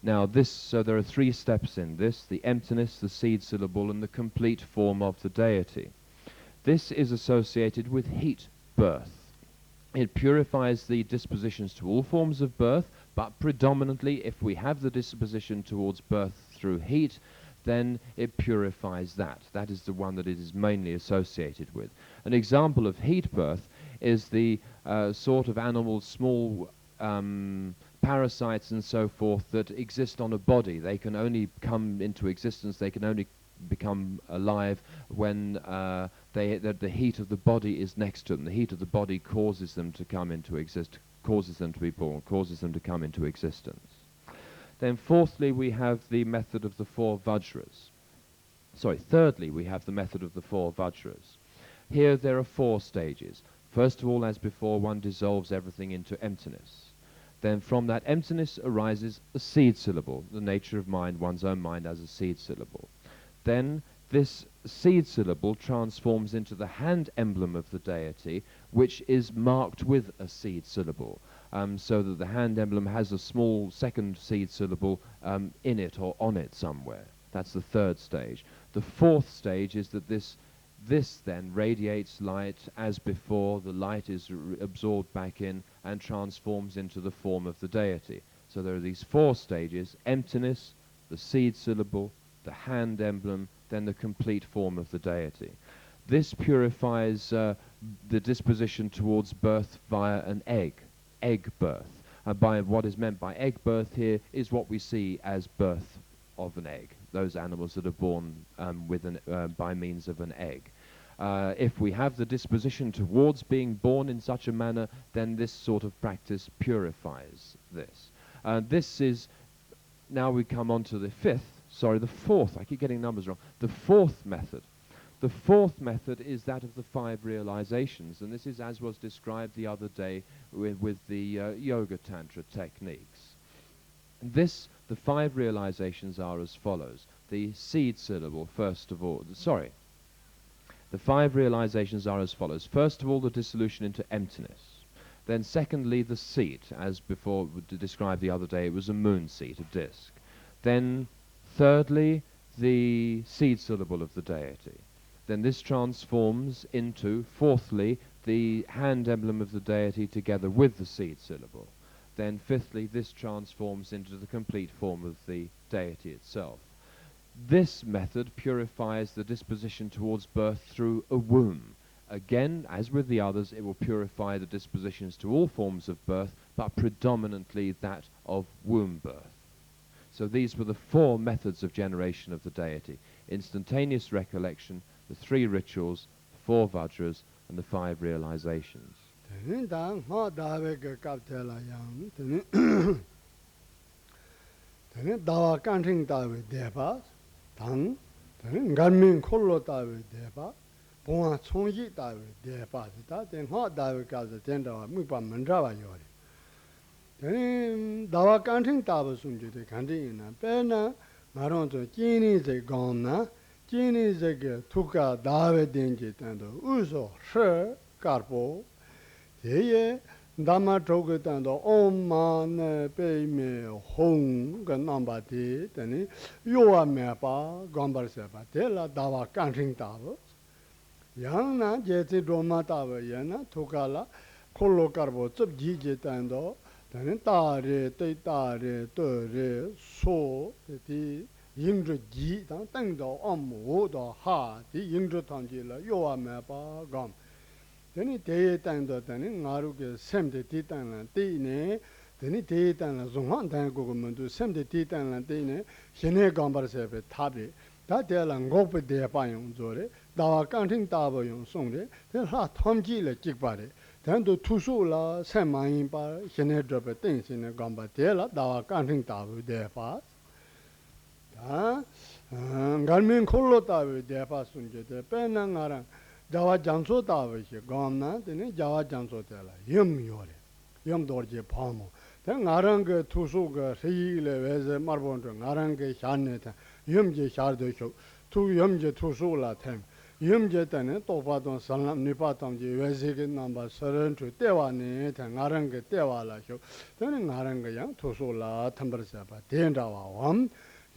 Now so there are three steps in this: the emptiness, the seed syllable, and the complete form of the deity. This is associated with heat birth. It purifies the dispositions to all forms of birth, but predominantly, if we have the disposition towards birth through heat, then it purifies that. That is the one that it is mainly associated with. An example of heat birth is the sort of animals, small parasites and so forth, that exist on a body. They can only come into existence, they can only become alive when the heat of the body is next to them. The heat of the body causes them to come into existence, causes them to be born, causes them to come into existence. Then fourthly, we have the method of the four vajras. Thirdly, we have the method of the four vajras. Here there are four stages. First of all, as before, one dissolves everything into emptiness. Then from that emptiness arises a seed syllable, the nature of mind, one's own mind as a seed syllable. Then this seed syllable transforms into the hand emblem of the deity, which is marked with a seed syllable. So that the hand emblem has a small second seed syllable in it or on it somewhere. That's the third stage. The fourth stage is that this then radiates light as before. The light is absorbed back in and transforms into the form of the deity. So there are these four stages: emptiness, the seed syllable, the hand emblem, then the complete form of the deity. This purifies the disposition towards birth via an egg birth. By what is meant by egg birth here is what we see as birth of an egg, those animals that are born by means of an egg. If we have the disposition towards being born in such a manner, then this sort of practice purifies this. This is, now we come on to the fourth, I keep getting numbers wrong, the fourth method. The fourth method is that of the 5 realizations, and this is as was described the other day with the Yoga Tantra techniques. The 5 realizations are as follows. The seed syllable, first of all, the 5 realizations are as follows. First of all, the dissolution into emptiness. Then secondly, the seat, as before described the other day, it was a moon seat, a disc. Then thirdly, the seed syllable of the deity. Then this transforms into, fourthly, the hand emblem of the deity together with the seed syllable. Then fifthly, this transforms into the complete form of the deity itself. This method purifies the disposition towards birth through a womb. Again, as with the others, it will purify the dispositions to all forms of birth, but predominantly that of womb birth. So these were the 4 methods of generation of the deity: instantaneous recollection, the 3 rituals, 4 vajras, and the 5 realizations. Dawa kanting taba sunju de kanting ina pena ngaron to chini ze gomna chini ze ge tuka dawe denje tando uso she karpo ye dama toge tando om ma ne pe me hong ga namba de tani yoa me pa gombar se pa de la dawa kanting taba yang na je ti doma taba ye na tuka la kollo karpo tsub ji je tando 다는 다레 때다레 떠레 소 디 잉저 지당 땡도 엄모도 하디 잉저 당지라 요아메 바감 되니 대에 땅도 되니 나루게 샘데 디땅란 띠네 되니 대에 땅라 종한 당고면도 샘데 디땅란 띠네 신의 감바르세베 탑이 다대랑 고베 대바용 조레 다와 깡팅 다바용 송레 대하 톰지레 찍바레 단도 투수라 세만인바 신의 접에 땡신의 감바 대라 다와 깡팅 다부 대파 다 갈민 콜로 다부 대파 순제데 빼나가랑 자와 장소 다부시 감나 되니 자와 장소 대라 염요레 염도르제 파모 대 나랑 그 투수가 세일에 왜제 마르본도 나랑 그 샤네다 염제 샤르도쇼 투 염제 투수라 템 염제 때는 또 봐도 살람 니파통지 왜제게 남바 서른주 때와네 대 나랑 그 때와라쇼 되는 나랑 그냥 투수라 템버스바 된다와 원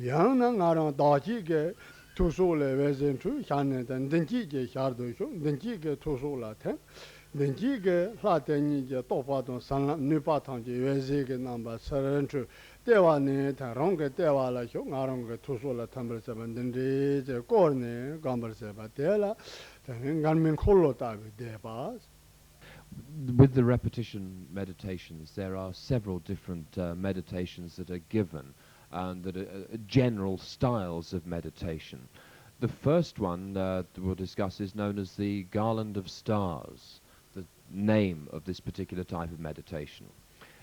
양나 나랑 다지게 투수레 왜젠투 샤네다 든지게 샤르도쇼 든지게 투수라 템 든지게 라테니게 또 봐도 살람 니파통지 왜제게 남바 서른주 때와네 다롱게 때와라쇼 나랑게 투소라 탐벌서만 든지 제 꼬르네 감벌서바 때라 다는 간민 콜로 따비 대바. With the repetition meditations, there are several different meditations that are given, that are general styles of meditation. The first one that we'll discuss is known as the Garland of Stars, the name of this particular type of meditation.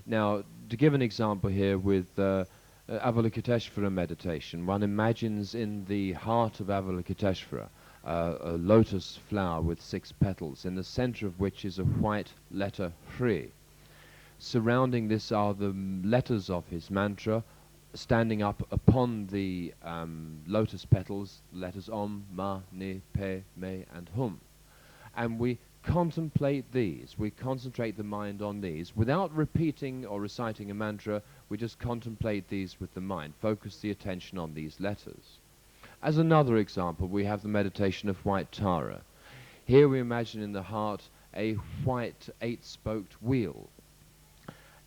Now, to give an example here with Avalokiteshvara meditation, one imagines in the heart of Avalokiteshvara a lotus flower with 6 petals, in the center of which is a white letter Hri. Surrounding this are the letters of his mantra, standing up upon the lotus petals, letters Om, Ma, Ni, Pe, Me, and Hum. And we contemplate these, we concentrate the mind on these. Without repeating or reciting a mantra, we just contemplate these with the mind, focus the attention on these letters. As another example, we have the meditation of white Tara. Here we imagine in the heart a white 8-spoked wheel.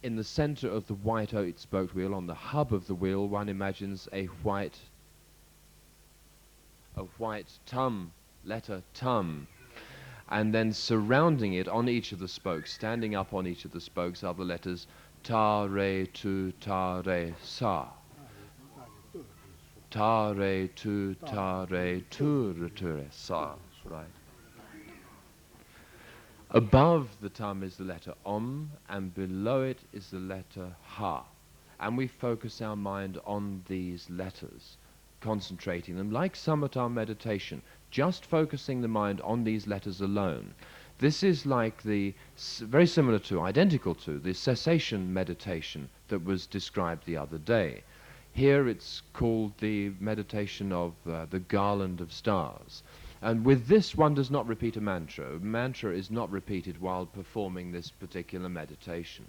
In the center of the white 8-spoked wheel, on the hub of the wheel, one imagines a white tum, letter tum. and then surrounding it on each of the spokes, standing up on each of the spokes, are the letters ta, re, tu, sa. Ta, re, tu, re, sa. Right. Above the tum is the letter om, and below it is the letter ha. And we focus our mind on these letters, concentrating them like samatha meditation, just focusing the mind on these letters alone. This is like very similar to, identical to, the cessation meditation that was described the other day. Here it's called the meditation of the garland of stars. And with this, one does not repeat a mantra. A mantra is not repeated while performing this particular meditation.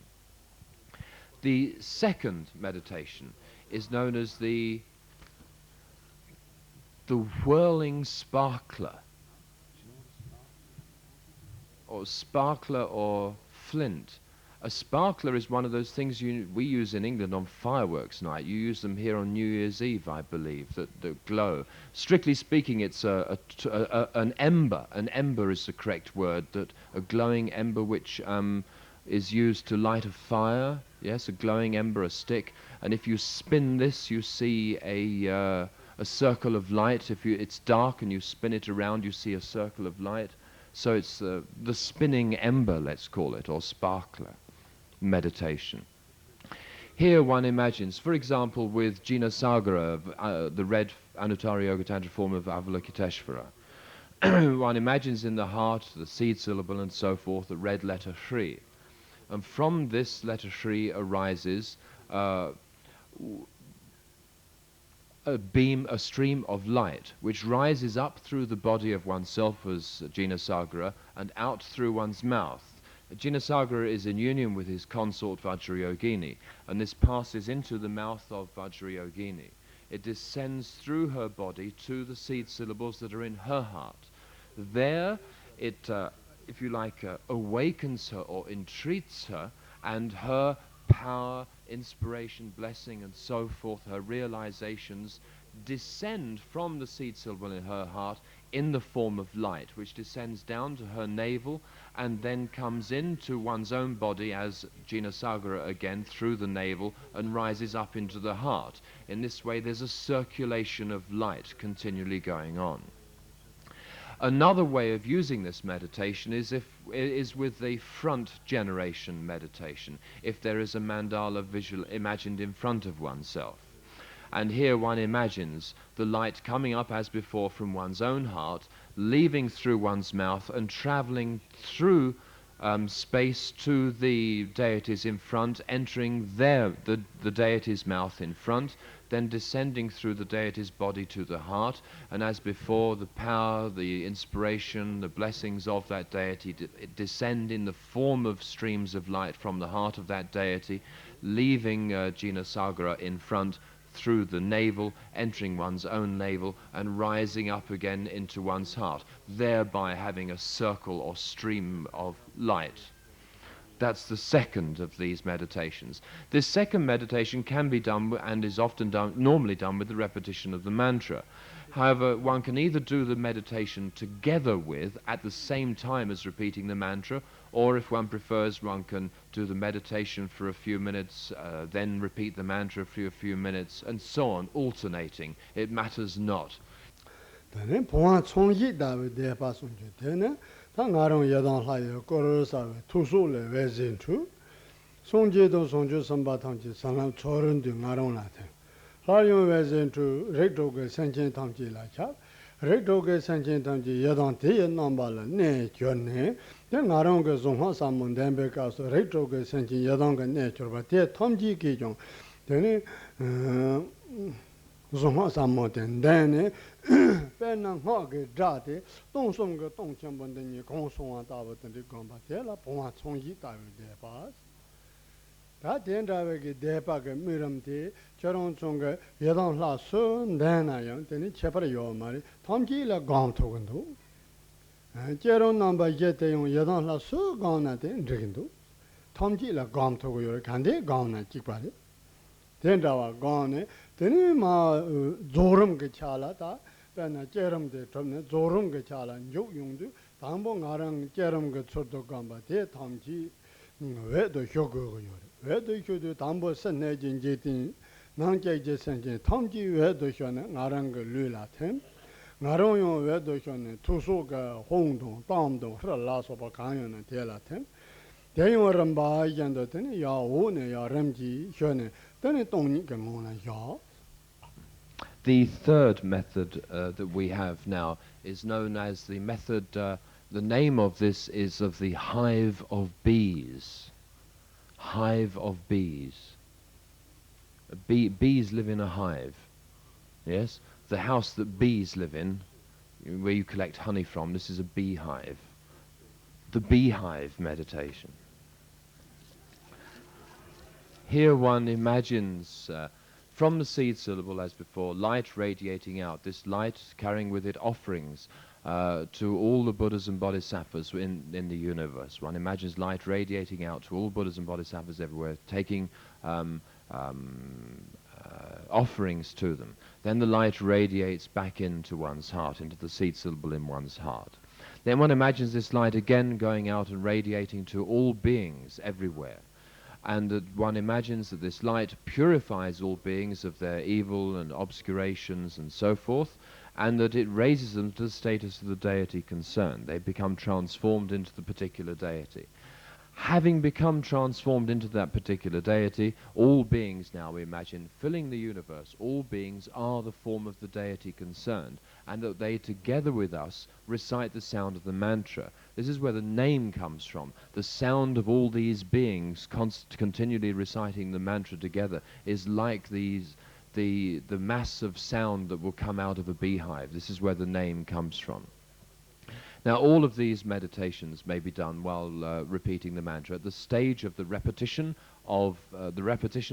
The second meditation is known as the whirling sparkler, or flint. A sparkler is one of those things we use in England on fireworks night. You use them here on New Year's Eve, I believe, that glow. Strictly speaking, it's an ember. An ember is the correct word, a glowing ember which is used to light a fire. Yes, a glowing ember, a stick. And if you spin this, you see a circle of light. If it's dark and you spin it around, you see a circle of light. So it's the spinning ember, let's call it, or sparkler meditation. Here one imagines, for example, with Jinasagara, the red Anuttarayoga-Tantra form of Avalokiteshvara, one imagines in the heart the seed syllable and so forth, the red letter Shri. And from this letter Shri arises a stream of light, which rises up through the body of oneself as Jinasagara and out through one's mouth. Jinasagara is in union with his consort Vajrayogini, and this passes into the mouth of Vajrayogini. It descends through her body to the seed syllables that are in her heart. There it, if you like, awakens her or entreats her, and her power, inspiration, blessing, and so forth, her realizations descend from the seed syllable in her heart in the form of light, which descends down to her navel and then comes into one's own body as Jinasagara again through the navel and rises up into the heart. In this way there's a circulation of light continually going on. Another way of using this meditation is with the front generation meditation, if there is a mandala visual imagined in front of oneself. And here one imagines the light coming up as before from one's own heart, leaving through one's mouth and traveling through space to the deities in front, entering the deity's mouth in front, then descending through the deity's body to the heart, and as before, the power, the inspiration, the blessings of that deity descend in the form of streams of light from the heart of that deity, leaving Jinasagara in front through the navel, entering one's own navel, and rising up again into one's heart, thereby having a circle or stream of light. That's the second of these meditations. This second meditation can be done and is often normally done with the repetition of the mantra. However, one can either do the meditation together with, at the same time as repeating the mantra, or if one prefers, one can do the meditation for a few minutes, then repeat the mantra for a few minutes, and so on, alternating. It matters not. Laryong Vezin to Rectoga Sanchin Tamji Lacha, Rectoga Sanchin Tamji Yadan Tia Nambala, Ne Jone, then Naronga Zonha Samon Dembecas, Rectoga Sanchin Yadanga Nature, but there Tomji Kijong, then Zonha Samon, then Penang Hog, Jati, Don Songa, Don Chamban, then you consume and Davat and the Gombatella, Poma Songi Tavi de Pass. That the end of the Depak Miramti, Charon Songa, Yadon La Sun, then I am, then it's Chapter Yomari, Tomji la Gom Togandu. And Charon number Yeteon Yadon La Su gone at the Drigindu. Tomji la Gom Togo, Cande, gone at Chipari. Then Dawa gone, then Ma Zorum Gachala, then a Cherum de Tom, Zorum Gachala, and Yu Yundu, 당보 나랑 깨름 그 초도 감바 대 탐지 왜도 효고요 왜도 효도 당보 선내 진제tin 난제제 선제 탐지 왜도 효는 나랑 그 류라템 나로용 왜도 효는 투소가 홍동 담동 흘라서 봐 강연은 대라템 대용어는 봐 이견도 되네 야 오네 야 람지 효는 되네 동니 그 뭐나 야 The third method that we have now is known as the method, the name of this is of the hive of bees. Hive of bees. Bees live in a hive, yes? The house that bees live in, where you collect honey from, this is a beehive. The beehive meditation. Here one imagines from the seed syllable, as before, light radiating out, this light carrying with it offerings to all the Buddhas and Bodhisattvas in the universe. One imagines light radiating out to all Buddhas and Bodhisattvas everywhere, taking offerings to them. Then the light radiates back into one's heart, into the seed syllable in one's heart. Then one imagines this light again going out and radiating to all beings everywhere. And that one imagines that this light purifies all beings of their evil and obscurations and so forth, and that it raises them to the status of the deity concerned. They become transformed into the particular deity. Having become transformed into that particular deity, all beings now, we imagine, filling the universe, all beings are the form of the deity concerned, and that they, together with us, recite the sound of the mantra. This is where the name comes from. The sound of all these beings continually reciting the mantra together is like the mass of sound that will come out of a beehive. This is where the name comes from. Now, all of these meditations may be done while repeating the mantra. At the stage of the repetition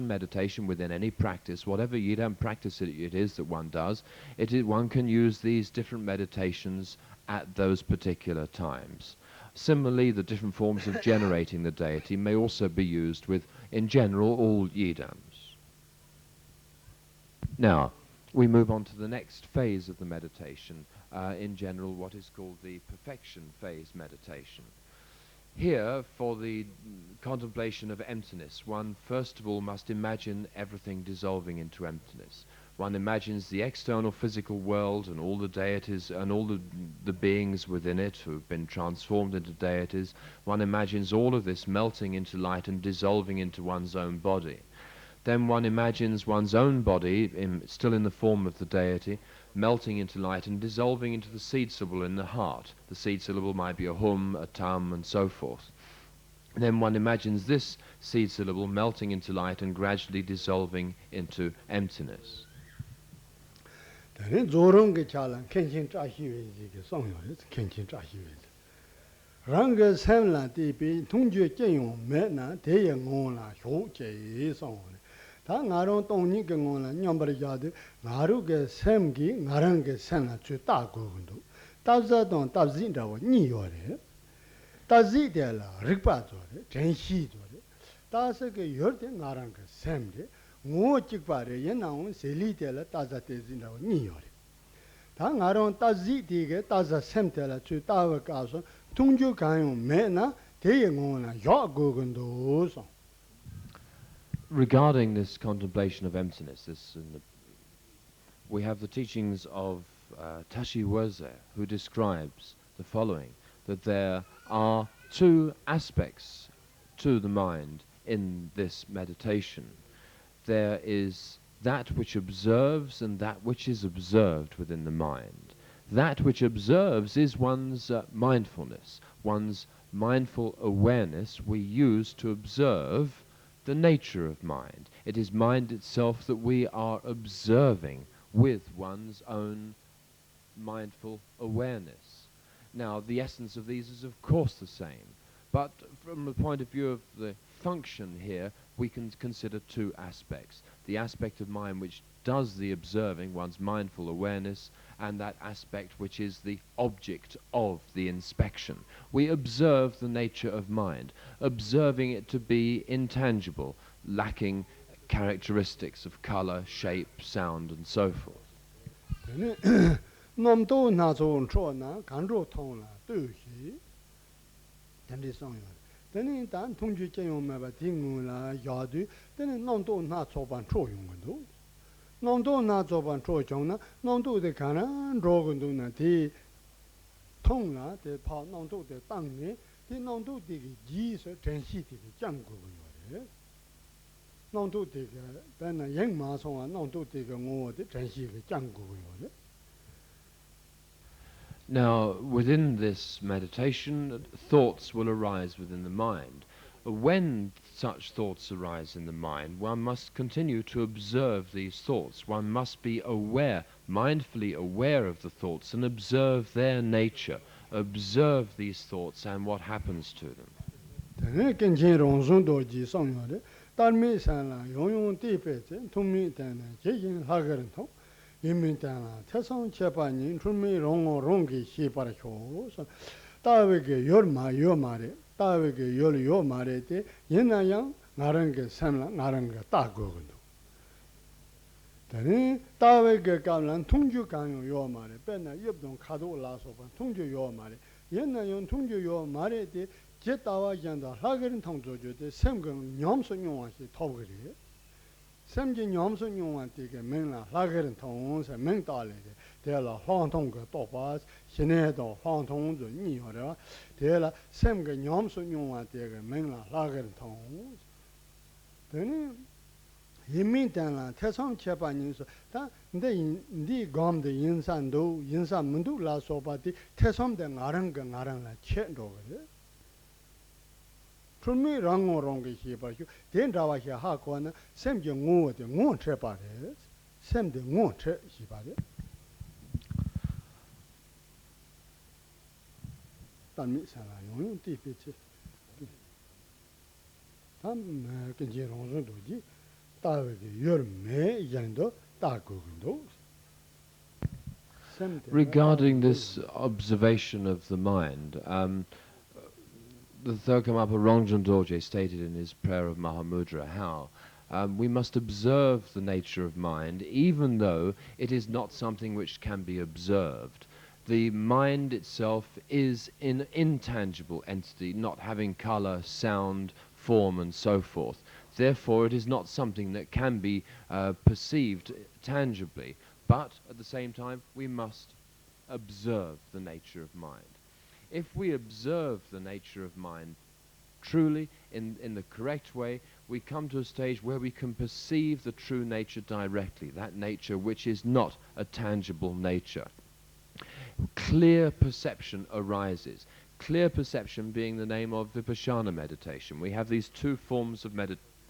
meditation within any practice, whatever yidam practice it is that one does, one can use these different meditations at those particular times. Similarly, the different forms of generating the deity may also be used with, in general, all yidams. Now, we move on to the next phase of the meditation, in general what is called the perfection phase meditation. Here, for the contemplation of emptiness, one first of all must imagine everything dissolving into emptiness. One imagines the external physical world and all the deities and all the beings within it who have been transformed into deities. One imagines all of this melting into light and dissolving into one's own body. Then one imagines one's own body, still in the form of the deity, melting into light and dissolving into the seed syllable in the heart. The seed syllable might be a hum, a tam, and so forth. And then one imagines this seed syllable melting into light and gradually dissolving into emptiness. 다 나로 동니 경원은 냠버리자데 나루게 샘기 나랑게 생나 주 따고군도 따자동 따진다고 니요래 따지데라 릭바조래 전시조래 따서게 열데 나랑게 샘데 뭐 찍바래 옛나온 셀리데라 따자데진다고 니요래 다 나로 따지디게 따자 샘데라 주 따와가서 통주 가요 매나 대영원나 야고군도서 Regarding this contemplation of emptiness, we have the teachings of Tashi Weze, who describes the following, that there are two aspects to the mind in this meditation. There is that which observes and that which is observed within the mind. That which observes is one's mindfulness, one's mindful awareness we use to observe the nature of mind. It is mind itself that we are observing with one's own mindful awareness. Now, the essence of these is of course the same, but from the point of view of the function here, we can consider two aspects. The aspect of mind which does the observing, one's mindful awareness, and that aspect which is the object of the inspection. We observe the nature of mind, observing it to be intangible, lacking characteristics of color, shape, sound, and so forth. nom do na zo cho na gan ro tong la du hi dan de song yo then dan tong ju chen yo ma ba ding la ya du then nom do na zo ban cho yong do nom do na zo ban cho jong na nom do de kan ro gun do na di tong la de pa nom do de dang ni di nom do de ji so zhen xi de jiang gu yo de nom do de ben na yang ma song nom do de ngo de zhen xi ge jiang gu yo de. Now, within this meditation, thoughts will arise within the mind. When such thoughts arise in the mind, one must continue to observe these thoughts. One must be aware, mindfully aware of the thoughts and observe their nature, observe these thoughts and what happens to them. 인민단아 태성 제반인 준미 롱기 시바라쇼 다외게 열마 요마레 다외게 열요 마레데 옛나양 나른게 삼라 나른게 따고거든 다니 다외게 감란 통주 강요 요 마레 빼나 옆동 카도 올라서 봐 통주 요 마레 옛나양 통주 요 마레데 제다와 잔다 하거는 통조조데 샘금 냠선 용화시 더그리 삼진 냠선 용한테게 맨나 라거는 통서 맨달레데 대라 황통거 또바 신에도 황통도 니어라 대라 샘게 냠선 용한테게 맨나 라거는 통 되니 인민단라 태성 제반인서 다 근데 니 감데 인산도 인산문도 라소바디 태성된 아랑가 아랑라 쳇로거든 준미 랑오롱게 시바슈 된다와시 하고는 샘게 ng오데 ng오 쳇바데 샘데 ng오 쳇 시바데 단미사라 용용 띠피치 담 근제롱선도지 따르게 열매 양도 따고근도. Regarding this observation of the mind, the Thirkamapa Rongchen Dorje stated in his prayer of Mahamudra how we must observe the nature of mind even though it is not something which can be observed. The mind itself is an intangible entity, not having color, sound, form and so forth. Therefore it is not something that can be perceived tangibly, but at the same time we must observe the nature of mind. If we observe the nature of mind truly, in the correct way, we come to a stage where we can perceive the true nature directly, that nature which is not a tangible nature. Clear perception arises. Clear perception being the name of Vipassana meditation. We have these two forms of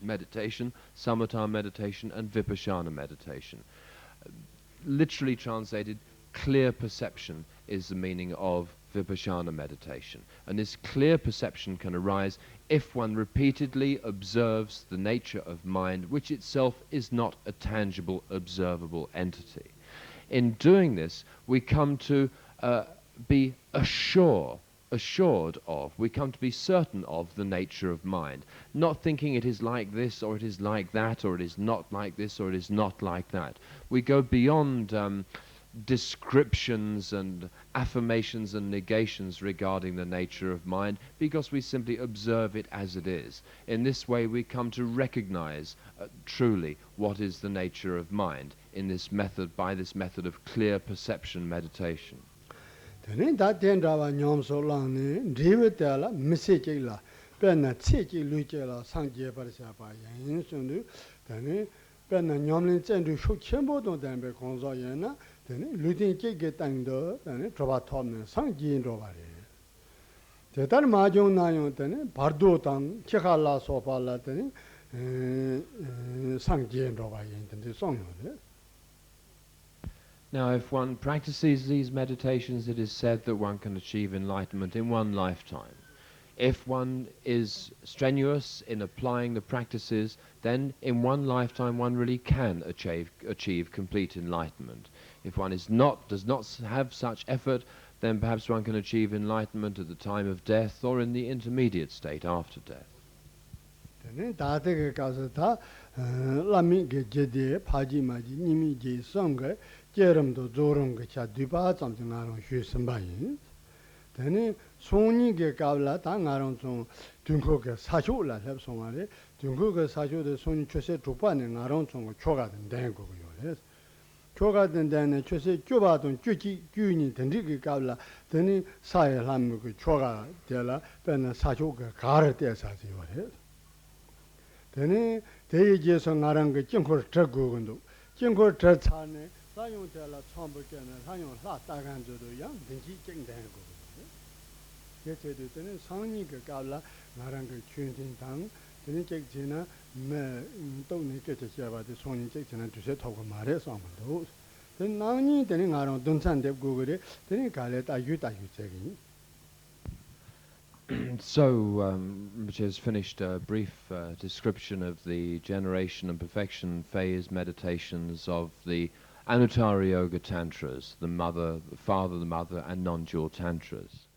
meditation, Samatha meditation and Vipassana meditation. Literally translated, clear perception is the meaning of Vipassana meditation. And this clear perception can arise if one repeatedly observes the nature of mind, which itself is not a tangible, observable entity. In doing this, we come to be assured of, we come to be certain of the nature of mind, not thinking it is like this or it is like that or it is not like this or it is not like that. We go beyond descriptions and affirmations and negations regarding the nature of mind because we simply observe it as it is. In this way we come to recognize truly what is the nature of mind in this method, by this method of clear perception meditation. Now, if one practices these meditations, it is said that one can achieve enlightenment in one lifetime. If one is strenuous in applying the practices, then in one lifetime one really can achieve complete enlightenment. If one does not have such effort, then perhaps one can achieve enlightenment at the time of death or in the intermediate state after death. 깨름도 조롱 그차 뒤바 점증 나랑 휴선바인 되니 송니게 가블라 당아랑 좀 등고게 사쇼라 합송하래 등고게 사쇼의 손이 최세 두반에 나랑 좀 초가 된다는 거고요. 초가 된다는 최세 좁아던 쭈지 균이 된지게 가블라 되니 사회 함 그 초가 되라 변은 사쇼가 가르 때사지요. 되니 대의지에서 나랑 그 찡고 적고근도 찡고 저차네 사용자라 처음부터는 사용 라따간저도 양 등지 찡대는 거거든요. 제체도 때는 상이 그 깔라 나랑 그 춘진당 되는 객지나 매또 니께 제시아바데 손이 객지나 두세 타고 말해서 아무도 된 나니 되는 나랑 등산대 고거래 되는 갈레다 유다유적이. So, which has finished a brief description of the generation and perfection phase meditations of the Anuttara-Yoga-Tantras, the father, the mother, and non-dual tantras.